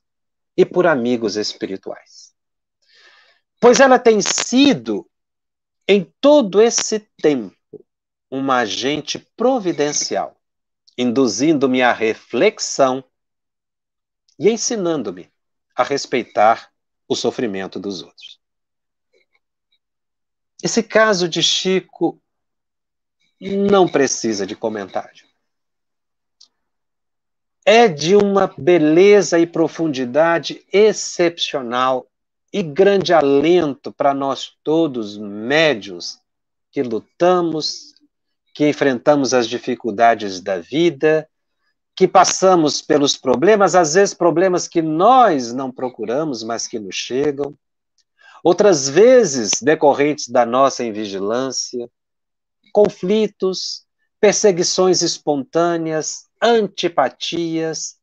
e por amigos espirituais. Pois ela tem sido, em todo esse tempo, uma agente providencial, induzindo-me à reflexão e ensinando-me a respeitar o sofrimento dos outros. Esse caso de Chico não precisa de comentário. É de uma beleza e profundidade excepcional e grande alento para nós todos, médiuns, que lutamos, que enfrentamos as dificuldades da vida, que passamos pelos problemas, às vezes problemas que nós não procuramos, mas que nos chegam, outras vezes decorrentes da nossa invigilância, conflitos, perseguições espontâneas, antipatias,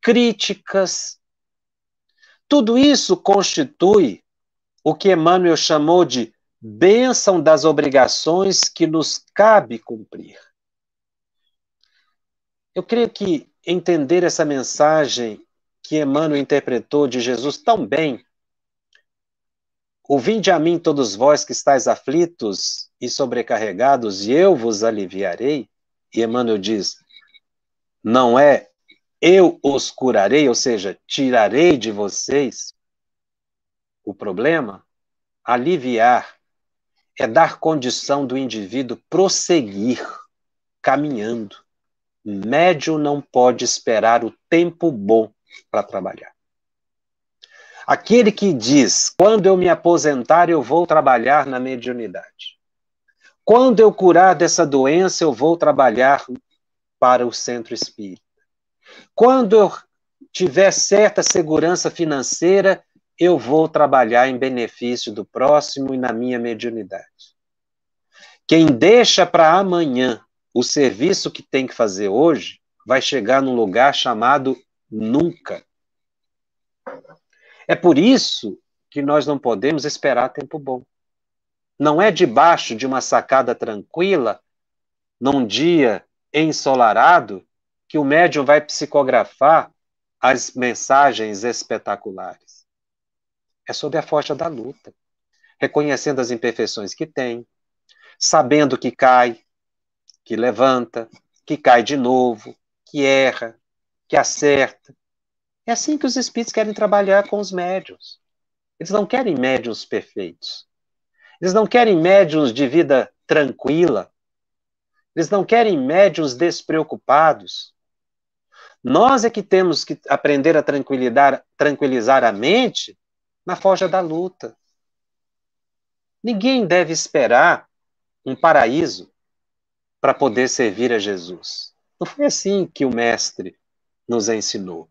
críticas. Tudo isso constitui o que Emmanuel chamou de bênção das obrigações que nos cabe cumprir. Eu creio que entender essa mensagem que Emmanuel interpretou de Jesus tão bem, o vinde a mim todos vós que estáis aflitos e sobrecarregados, e eu vos aliviarei, e Emmanuel diz, não é eu os curarei, ou seja, tirarei de vocês o problema, aliviar é dar condição do indivíduo prosseguir caminhando. Médium não pode esperar o tempo bom para trabalhar. Aquele que diz, quando eu me aposentar, eu vou trabalhar na mediunidade. Quando eu curar dessa doença, eu vou trabalhar para o centro espírita. Quando eu tiver certa segurança financeira, eu vou trabalhar em benefício do próximo e na minha mediunidade. Quem deixa para amanhã o serviço que tem que fazer hoje, vai chegar num lugar chamado nunca. É por isso que nós não podemos esperar tempo bom. Não é debaixo de uma sacada tranquila, num dia ensolarado, que o médium vai psicografar as mensagens espetaculares. É sob a força da luta, reconhecendo as imperfeições que tem, sabendo que cai, que levanta, que cai de novo, que erra, que acerta. É assim que os espíritos querem trabalhar com os médiuns. Eles não querem médiuns perfeitos. Eles não querem médiuns de vida tranquila. Eles não querem médiuns despreocupados. Nós é que temos que aprender a tranquilizar a mente na forja da luta. Ninguém deve esperar um paraíso para poder servir a Jesus. Não foi assim que o Mestre nos ensinou.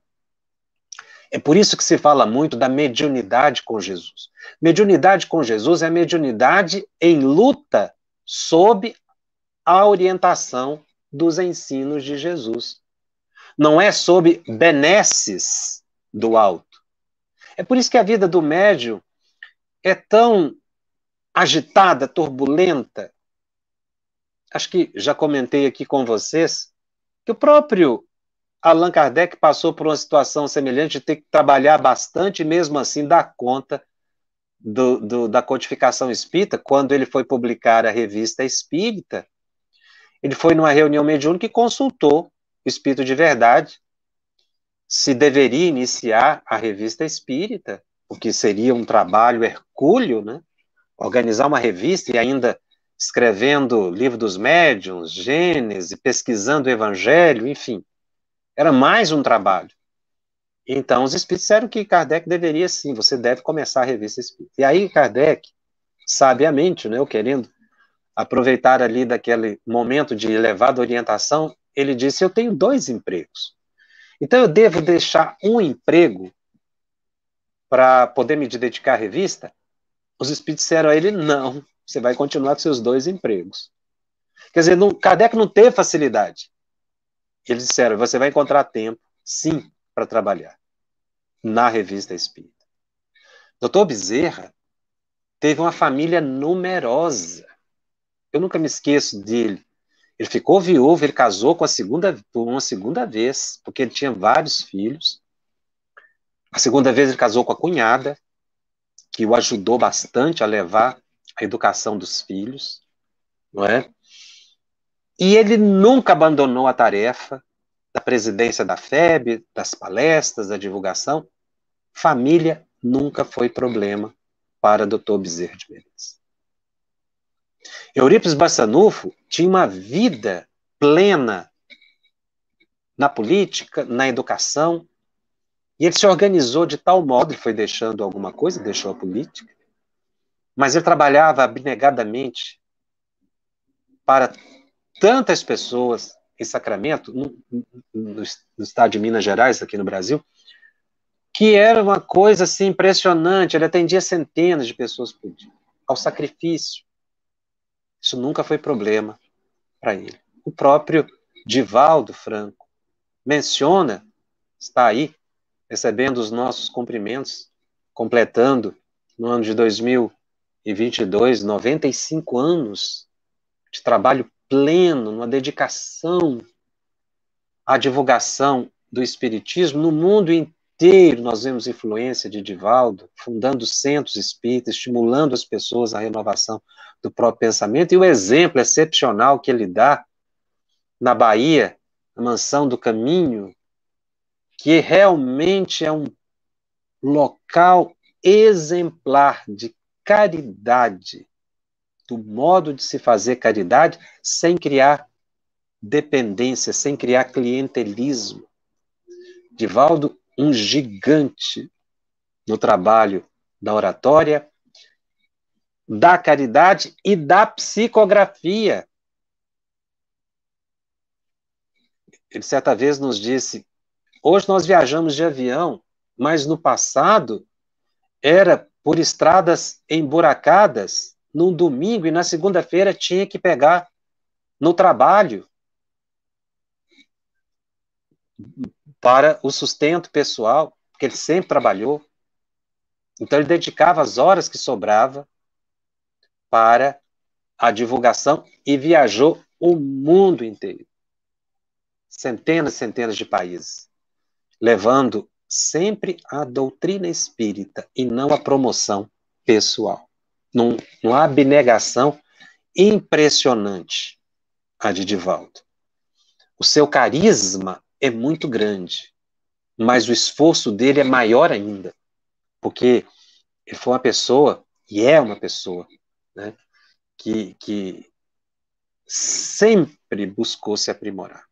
É por isso que se fala muito da mediunidade com Jesus. Mediunidade com Jesus é a mediunidade em luta sob a orientação dos ensinos de Jesus. Não é sob benesses do alto. É por isso que a vida do médium é tão agitada, turbulenta. Acho que já comentei aqui com vocês que o próprio Allan Kardec passou por uma situação semelhante de ter que trabalhar bastante e mesmo assim dar conta da codificação espírita. Quando ele foi publicar a revista Espírita, ele foi numa reunião mediúnica e consultou o Espírito de Verdade se deveria iniciar a revista Espírita, o que seria um trabalho hercúleo, né? Organizar uma revista e ainda escrevendo Livro dos Médiuns, Gênese, pesquisando o Evangelho, enfim. Era mais um trabalho. Então, os espíritos disseram que Kardec deveria sim, você deve começar a revista Espírita. E aí Kardec, sabiamente, né, querendo aproveitar ali daquele momento de elevada orientação, ele disse, eu tenho 2 empregos. Então eu devo deixar um emprego para poder me dedicar à revista? Os espíritos disseram a ele, não, você vai continuar com seus 2 empregos. Quer dizer, Kardec não teve facilidade. Eles disseram, você vai encontrar tempo, sim, para trabalhar na revista Espírita. Dr. Bezerra teve uma família numerosa. Eu nunca me esqueço dele. Ele ficou viúvo, ele casou com uma segunda vez, porque ele tinha vários filhos. A segunda vez ele casou com a cunhada, que o ajudou bastante a levar a educação dos filhos, não é? E ele nunca abandonou a tarefa da presidência da FEB, das palestras, da divulgação. Família nunca foi problema para Dr. Bezerra de Menezes. Eurípides Barçanufo tinha uma vida plena na política, na educação, e ele se organizou de tal modo, ele foi deixando alguma coisa, deixou a política, mas ele trabalhava abnegadamente para tantas pessoas em Sacramento, no estado de Minas Gerais, aqui no Brasil, que era uma coisa assim impressionante. Ele atendia centenas de pessoas por dia, ao sacrifício. Isso nunca foi problema para ele. O próprio Divaldo Franco menciona, está aí, recebendo os nossos cumprimentos, completando no ano de 2022, 95 anos de trabalho pleno, uma dedicação à divulgação do Espiritismo no mundo inteiro. Nós vemos influência de Divaldo, fundando centros espíritas, estimulando as pessoas à renovação do próprio pensamento, e o exemplo excepcional que ele dá na Bahia, a Mansão do Caminho, que realmente é um local exemplar de caridade, do modo de se fazer caridade, sem criar dependência, sem criar clientelismo. Divaldo, um gigante no trabalho da oratória, da caridade e da psicografia. Ele certa vez nos disse: hoje nós viajamos de avião, mas no passado era por estradas emburacadas, num domingo, e na segunda-feira tinha que pegar no trabalho para o sustento pessoal, porque ele sempre trabalhou. Então ele dedicava as horas que sobrava para a divulgação e viajou o mundo inteiro. Centenas e centenas de países, levando sempre a doutrina espírita e não a promoção pessoal. Numa abnegação impressionante a de Divaldo. O seu carisma é muito grande, mas o esforço dele é maior ainda, porque ele foi uma pessoa, e é uma pessoa, né, que sempre buscou se aprimorar.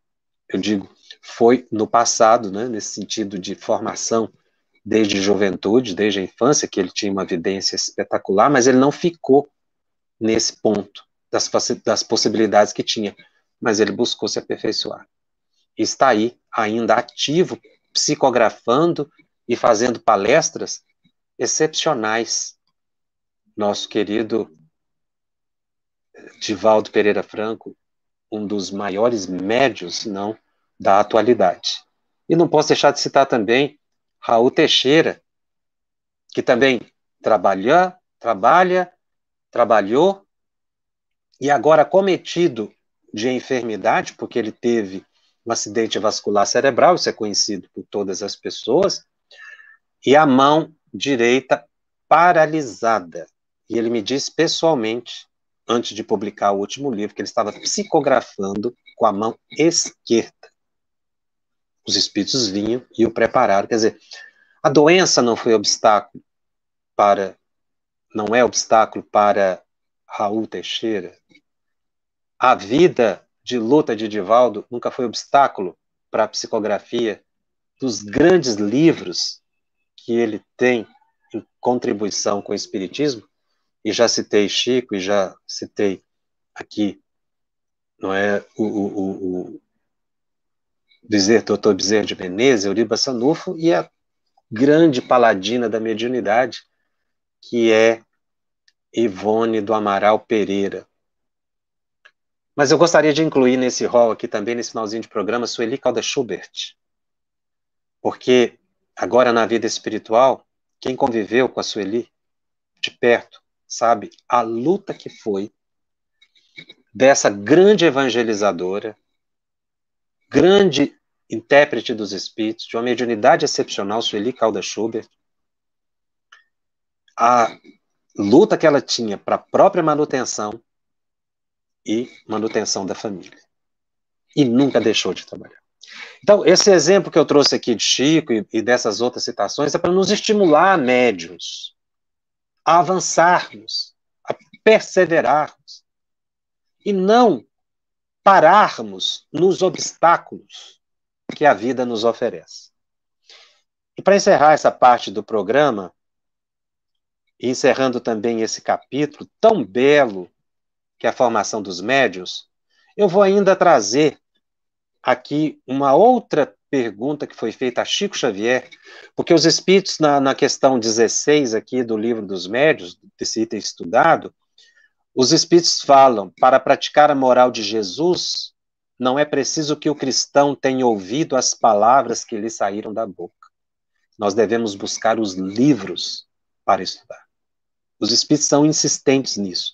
Eu digo, foi no passado, né, nesse sentido de formação, desde juventude, desde a infância, que ele tinha uma vidência espetacular, mas ele não ficou nesse ponto das possibilidades que tinha, mas ele buscou se aperfeiçoar. E está aí, ainda ativo, psicografando e fazendo palestras excepcionais. Nosso querido Divaldo Pereira Franco, um dos maiores médiuns, se não da atualidade. E não posso deixar de citar também Raul Teixeira, que também trabalhou, e agora cometido de enfermidade, porque ele teve um acidente vascular cerebral, isso é conhecido por todas as pessoas, e a mão direita paralisada. E ele me disse pessoalmente, antes de publicar o último livro, que ele estava psicografando com a mão esquerda. Os espíritos vinham e o prepararam. Quer dizer, a doença não foi obstáculo não é obstáculo para Raul Teixeira. A vida de luta de Divaldo nunca foi obstáculo para a psicografia dos grandes livros que ele tem em contribuição com o Espiritismo. E já citei Chico, e já citei aqui, não é, o Dr. Bezerra de Menezes, Euriba Sanufo, e a grande paladina da mediunidade, que é Ivone do Amaral Pereira. Mas eu gostaria de incluir nesse rol aqui também, nesse finalzinho de programa, Sueli Calda Schubert, porque agora na vida espiritual, quem conviveu com a Sueli de perto sabe a luta que foi dessa grande evangelizadora, grande intérprete dos espíritos, de uma mediunidade excepcional, Sueli Calda Schubert, a luta que ela tinha para a própria manutenção e manutenção da família. E nunca deixou de trabalhar. Então, esse exemplo que eu trouxe aqui de Chico e dessas outras citações é para nos estimular, médiuns, a avançarmos, a perseverarmos, e não pararmos nos obstáculos que a vida nos oferece. E para encerrar essa parte do programa, e encerrando também esse capítulo tão belo que é a formação dos médiuns, eu vou ainda trazer aqui uma outra pergunta que foi feita a Chico Xavier, porque os espíritos, na questão 16 aqui do livro dos médiuns, desse item estudado, Os Espíritos falam, para praticar a moral de Jesus, não é preciso que o cristão tenha ouvido as palavras que lhe saíram da boca. Nós devemos buscar os livros para estudar. Os Espíritos são insistentes nisso.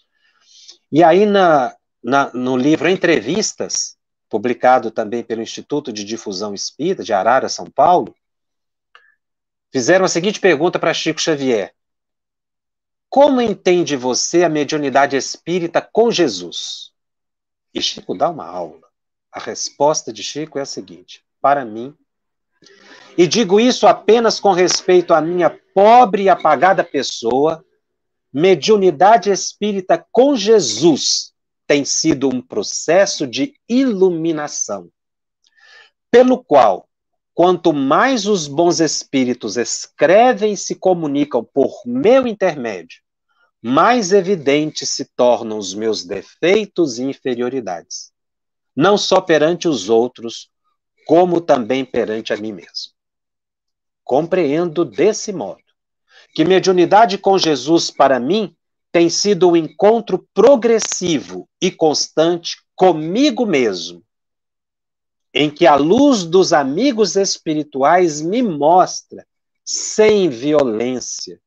E aí, no livro Entrevistas, publicado também pelo Instituto de Difusão Espírita, de Arara, São Paulo, fizeram a seguinte pergunta para Chico Xavier: como entende você a mediunidade espírita com Jesus? E Chico dá uma aula. A resposta de Chico é a seguinte: para mim, e digo isso apenas com respeito à minha pobre e apagada pessoa, mediunidade espírita com Jesus tem sido um processo de iluminação, pelo qual, quanto mais os bons espíritos escrevem e se comunicam por meu intermédio, mais evidentes se tornam os meus defeitos e inferioridades, não só perante os outros, como também perante a mim mesmo. Compreendo desse modo que mediunidade com Jesus, para mim, tem sido um encontro progressivo e constante comigo mesmo, em que a luz dos amigos espirituais me mostra, sem violência,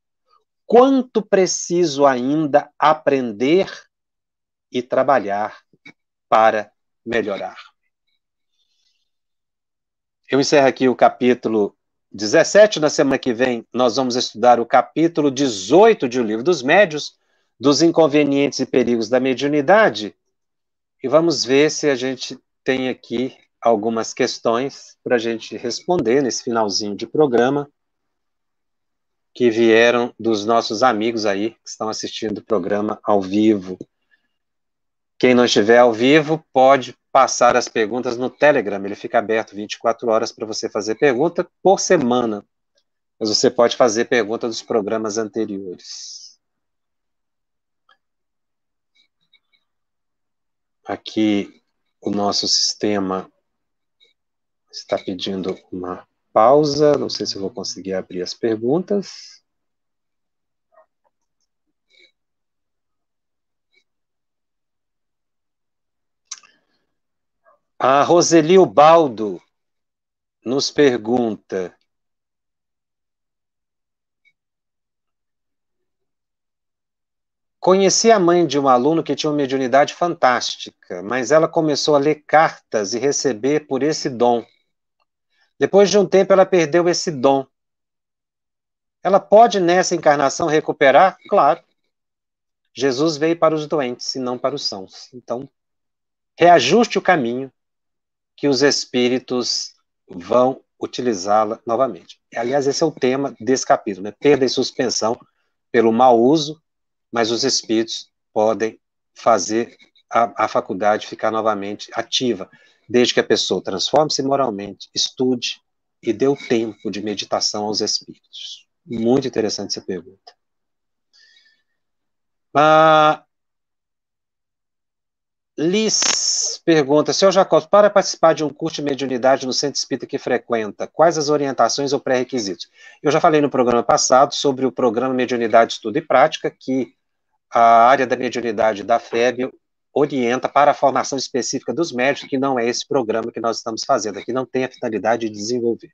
quanto preciso ainda aprender e trabalhar para melhorar. Eu encerro aqui o capítulo 17. Na semana que vem, nós vamos estudar o capítulo 18 de O Livro dos Médiuns, dos inconvenientes e perigos da mediunidade, e vamos ver se a gente tem aqui algumas questões para a gente responder nesse finalzinho de programa, que vieram dos nossos amigos aí, que estão assistindo o programa ao vivo. Quem não estiver ao vivo, pode passar as perguntas no Telegram, ele fica aberto 24 horas para você fazer pergunta por semana, mas você pode fazer pergunta dos programas anteriores. Aqui o nosso sistema está pedindo uma pausa, não sei se eu vou conseguir abrir as perguntas. A Roseli Ubaldo nos pergunta: conheci a mãe de um aluno que tinha uma mediunidade fantástica, mas ela começou a ler cartas e receber por esse dom. Depois de um tempo, ela perdeu esse dom. Ela pode, nessa encarnação, recuperar? Claro. Jesus veio para os doentes e não para os sãos. Então, reajuste o caminho que os espíritos vão utilizá-la novamente. Aliás, esse é o tema desse capítulo, né? Perda e suspensão pelo mau uso, mas os espíritos podem fazer a faculdade ficar novamente ativa, desde que a pessoa transforme-se moralmente, estude e dê o tempo de meditação aos espíritos. Muito interessante essa pergunta. Liz pergunta: Sr. Jacobs, para participar de um curso de mediunidade no centro espírita que frequenta, quais as orientações ou pré-requisitos? Eu já falei no programa passado sobre o programa Mediunidade, Estudo e Prática, que a área da mediunidade da FEB orienta para a formação específica dos médiuns, que não é esse programa que nós estamos fazendo aqui, não tem a finalidade de desenvolver.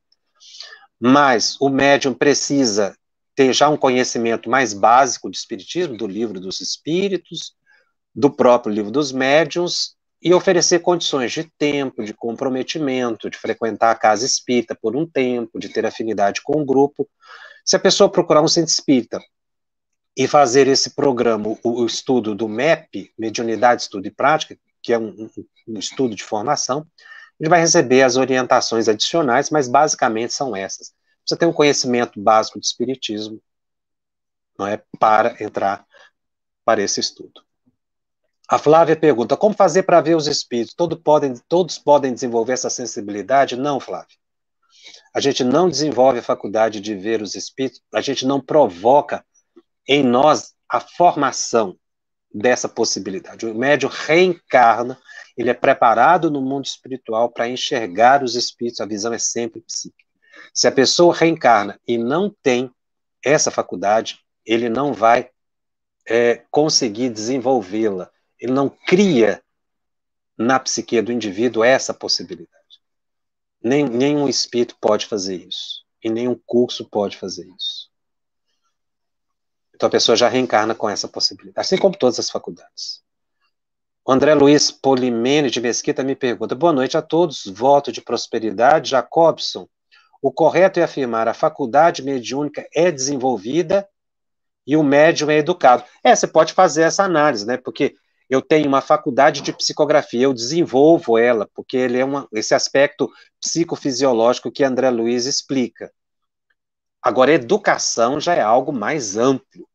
Mas o médium precisa ter já um conhecimento mais básico de espiritismo, do Livro dos Espíritos, do próprio Livro dos Médiuns, e oferecer condições de tempo, de comprometimento, de frequentar a casa espírita por um tempo, de ter afinidade com o grupo. Se a pessoa procurar um centro espírita e fazer esse programa, o estudo do MEP, Mediunidade, Estudo e Prática, que é um estudo de formação, ele vai receber as orientações adicionais, mas basicamente são essas. Você tem um conhecimento básico de espiritismo, não é, para entrar para esse estudo. A Flávia pergunta: como fazer para ver os espíritos? Todos podem desenvolver essa sensibilidade? Não, Flávia. A gente não desenvolve a faculdade de ver os espíritos, a gente não provoca em nós a formação dessa possibilidade. O médium reencarna, ele é preparado no mundo espiritual para enxergar os espíritos, a visão é sempre psíquica. Se a pessoa reencarna e não tem essa faculdade, ele não vai conseguir desenvolvê-la. Ele não cria na psique do indivíduo essa possibilidade. Nenhum espírito pode fazer isso. E nenhum curso pode fazer isso. Então a pessoa já reencarna com essa possibilidade, assim como todas as faculdades. O André Luiz Polimene de Mesquita me pergunta: boa noite a todos, voto de prosperidade. Jacobson, o correto é afirmar a faculdade mediúnica é desenvolvida e o médium é educado. Você pode fazer essa análise, né? Porque eu tenho uma faculdade de psicografia, eu desenvolvo ela, porque ele é esse aspecto psicofisiológico que André Luiz explica. Agora, educação já é algo mais amplo.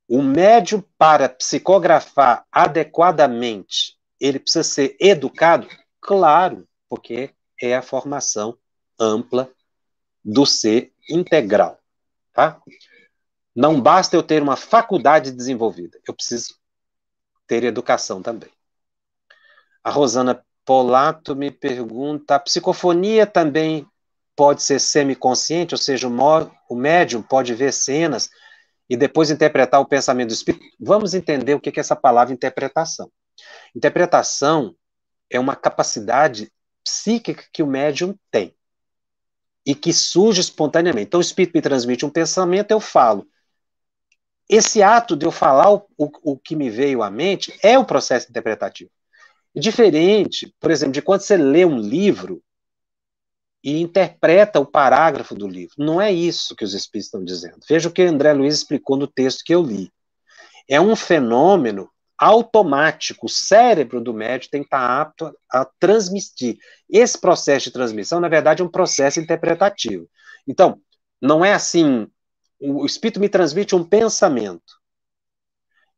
O médium, para psicografar adequadamente, ele precisa ser educado? Claro, porque é a formação ampla do ser integral, tá? Não basta eu ter uma faculdade desenvolvida, eu preciso ter educação também. A Rosana Polato me pergunta: a psicofonia também pode ser semiconsciente, ou seja, o médium pode ver cenas e depois interpretar o pensamento do espírito? Vamos entender o que é essa palavra interpretação. Interpretação é uma capacidade psíquica que o médium tem e que surge espontaneamente. Então o espírito me transmite um pensamento, eu falo. Esse ato de eu falar o que me veio à mente é o processo interpretativo. Diferente, por exemplo, de quando você lê um livro e interpreta o parágrafo do livro. Não é isso que os espíritos estão dizendo. Veja o que André Luiz explicou no texto que eu li. É um fenômeno automático. O cérebro do médium tem que estar apto a transmitir. Esse processo de transmissão, na verdade, é um processo interpretativo. Então, não é assim, o espírito me transmite um pensamento.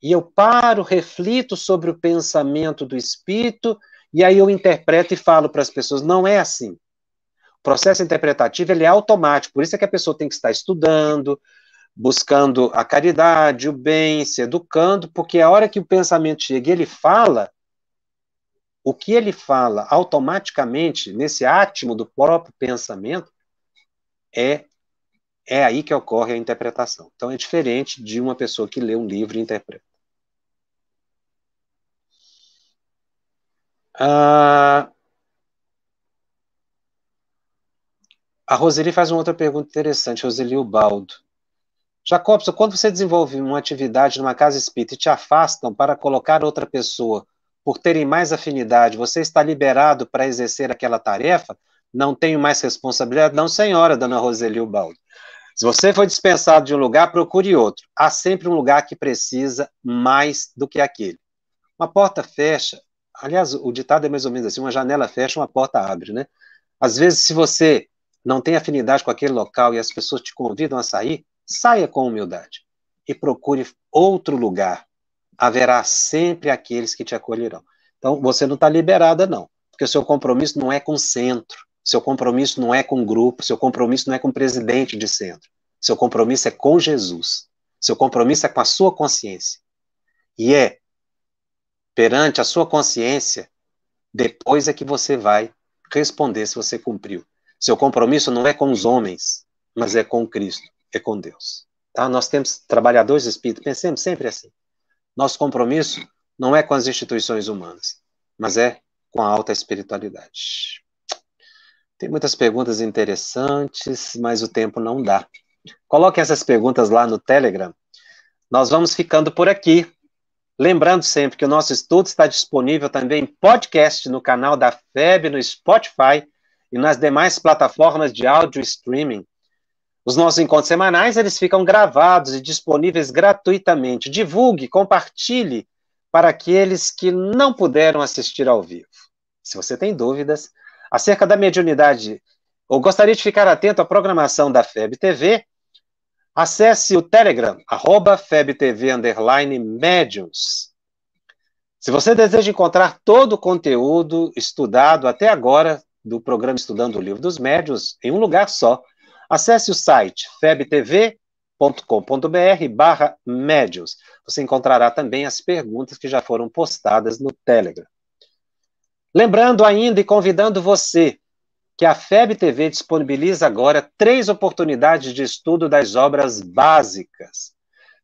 E eu paro, reflito sobre o pensamento do espírito, e aí eu interpreto e falo para as pessoas. Não é assim. O processo interpretativo ele é automático, por isso é que a pessoa tem que estar estudando, buscando a caridade, o bem, se educando, porque a hora que o pensamento chega e ele fala, o que ele fala automaticamente, nesse átimo do próprio pensamento, é aí que ocorre a interpretação. Então é diferente de uma pessoa que lê um livro e interpreta. A Roseli faz uma outra pergunta interessante, Roseli Ubaldo. Jacobson, quando você desenvolve uma atividade numa casa espírita e te afastam para colocar outra pessoa por terem mais afinidade, você está liberado para exercer aquela tarefa? Não tenho mais responsabilidade? Não, senhora, dona Roseli Ubaldo. Se você foi dispensado de um lugar, procure outro. Há sempre um lugar que precisa mais do que aquele. Uma porta fecha, aliás, o ditado é mais ou menos assim, uma janela fecha, uma porta abre, né? Às vezes, se você não tem afinidade com aquele local e as pessoas te convidam a sair, saia com humildade e procure outro lugar. Haverá sempre aqueles que te acolherão. Então, você não está liberada, não, porque o seu compromisso não é com o centro, seu compromisso não é com o grupo, seu compromisso não é com o presidente de centro, seu compromisso é com Jesus, seu compromisso é com a sua consciência. E perante a sua consciência, depois é que você vai responder se você cumpriu. Seu compromisso não é com os homens, mas é com Cristo, é com Deus. Tá? Nós temos trabalhadores espíritas, pensemos sempre assim. Nosso compromisso não é com as instituições humanas, mas é com a alta espiritualidade. Tem muitas perguntas interessantes, mas o tempo não dá. Coloquem essas perguntas lá no Telegram. Nós vamos ficando por aqui. Lembrando sempre que o nosso estudo está disponível também em podcast no canal da FEB, no Spotify e nas demais plataformas de áudio streaming. Os nossos encontros semanais, eles ficam gravados e disponíveis gratuitamente. Divulgue, compartilhe para aqueles que não puderam assistir ao vivo. Se você tem dúvidas acerca da mediunidade ou gostaria de ficar atento à programação da FEB TV, acesse o Telegram, @FebTV_Mediums. Se você deseja encontrar todo o conteúdo estudado até agora do programa Estudando o Livro dos Médiuns em um lugar só, acesse o site febtv.com.br/médiuns. Você encontrará também as perguntas que já foram postadas no Telegram. Lembrando ainda e convidando você que a FEB TV disponibiliza agora 3 oportunidades de estudo das obras básicas.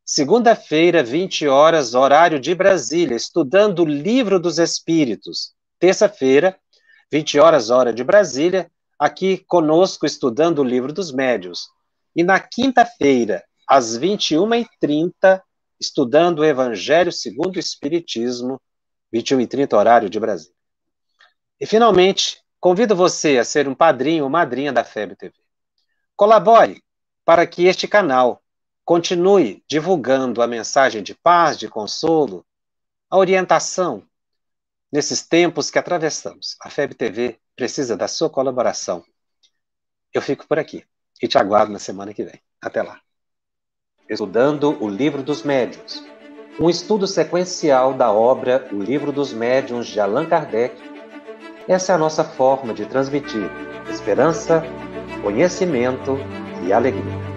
Segunda-feira, 20 horas, horário de Brasília, estudando o Livro dos Espíritos. Terça-feira, 20 horas, hora de Brasília, aqui conosco estudando o Livro dos Médiuns. E na quinta-feira, às 21h30, estudando o Evangelho segundo o Espiritismo, 21h30, horário de Brasília. E, finalmente, convido você a ser um padrinho ou madrinha da FEB TV. Colabore para que este canal continue divulgando a mensagem de paz, de consolo, a orientação nesses tempos que atravessamos. A FEB TV precisa da sua colaboração. Eu fico por aqui e te aguardo na semana que vem. Até lá. Estudando o Livro dos Médiuns. Um estudo sequencial da obra O Livro dos Médiuns de Allan Kardec. Essa é a nossa forma de transmitir esperança, conhecimento e alegria.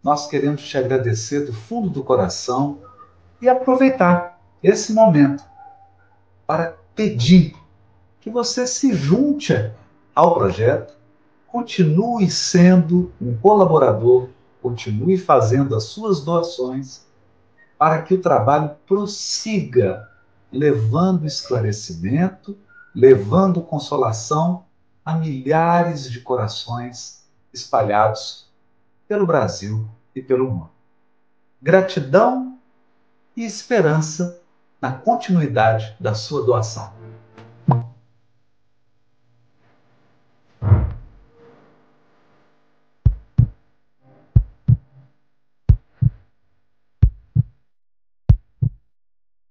Nós queremos te agradecer do fundo do coração e aproveitar esse momento para pedir que você se junte ao projeto, continue sendo um colaborador, continue fazendo as suas doações para que o trabalho prossiga, levando esclarecimento, levando consolação a milhares de corações espalhados pelo Brasil e pelo mundo. Gratidão e esperança na continuidade da sua doação.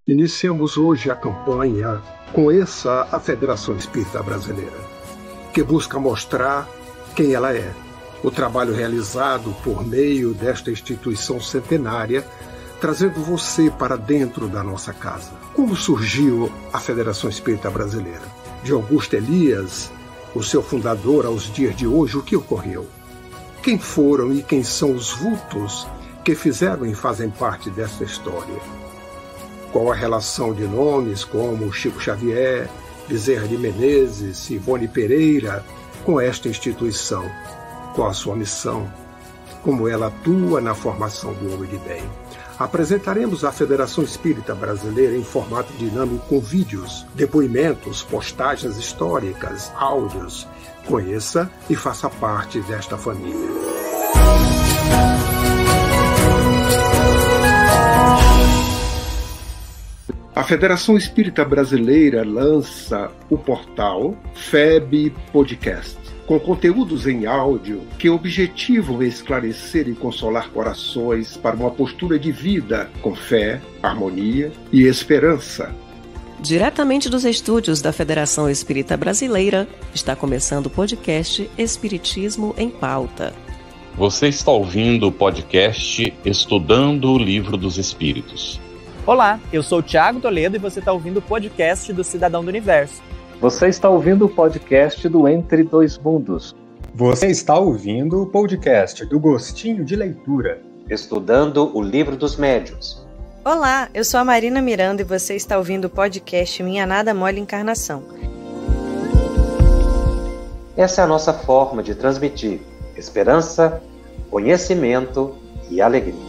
Iniciamos hoje a campanha Conheça a Federação Espírita Brasileira, que busca mostrar quem ela é. O trabalho realizado por meio desta instituição centenária, trazendo você para dentro da nossa casa. Como surgiu a Federação Espírita Brasileira? De Augusto Elias, o seu fundador, aos dias de hoje, o que ocorreu? Quem foram e quem são os vultos que fizeram e fazem parte dessa história? Qual a relação de nomes como Chico Xavier, Bezerra de Menezes, Ivone Pereira com esta instituição? Qual a sua missão? Como ela atua na formação do homem de bem? Apresentaremos a Federação Espírita Brasileira em formato dinâmico com vídeos, depoimentos, postagens históricas, áudios. Conheça e faça parte desta família. A Federação Espírita Brasileira lança o portal FEB Podcast, com conteúdos em áudio que objetivam esclarecer e consolar corações para uma postura de vida com fé, harmonia e esperança. Diretamente dos estúdios da Federação Espírita Brasileira, está começando o podcast Espiritismo em Pauta. Você está ouvindo o podcast Estudando o Livro dos Espíritos. Olá, eu sou o Thiago Toledo e você está ouvindo o podcast do Cidadão do Universo. Você está ouvindo o podcast do Entre Dois Mundos. Você está ouvindo o podcast do Gostinho de Leitura. Estudando o Livro dos Médiuns. Olá, eu sou a Marina Miranda e você está ouvindo o podcast Minha Nada Mole Encarnação. Essa é a nossa forma de transmitir esperança, conhecimento e alegria.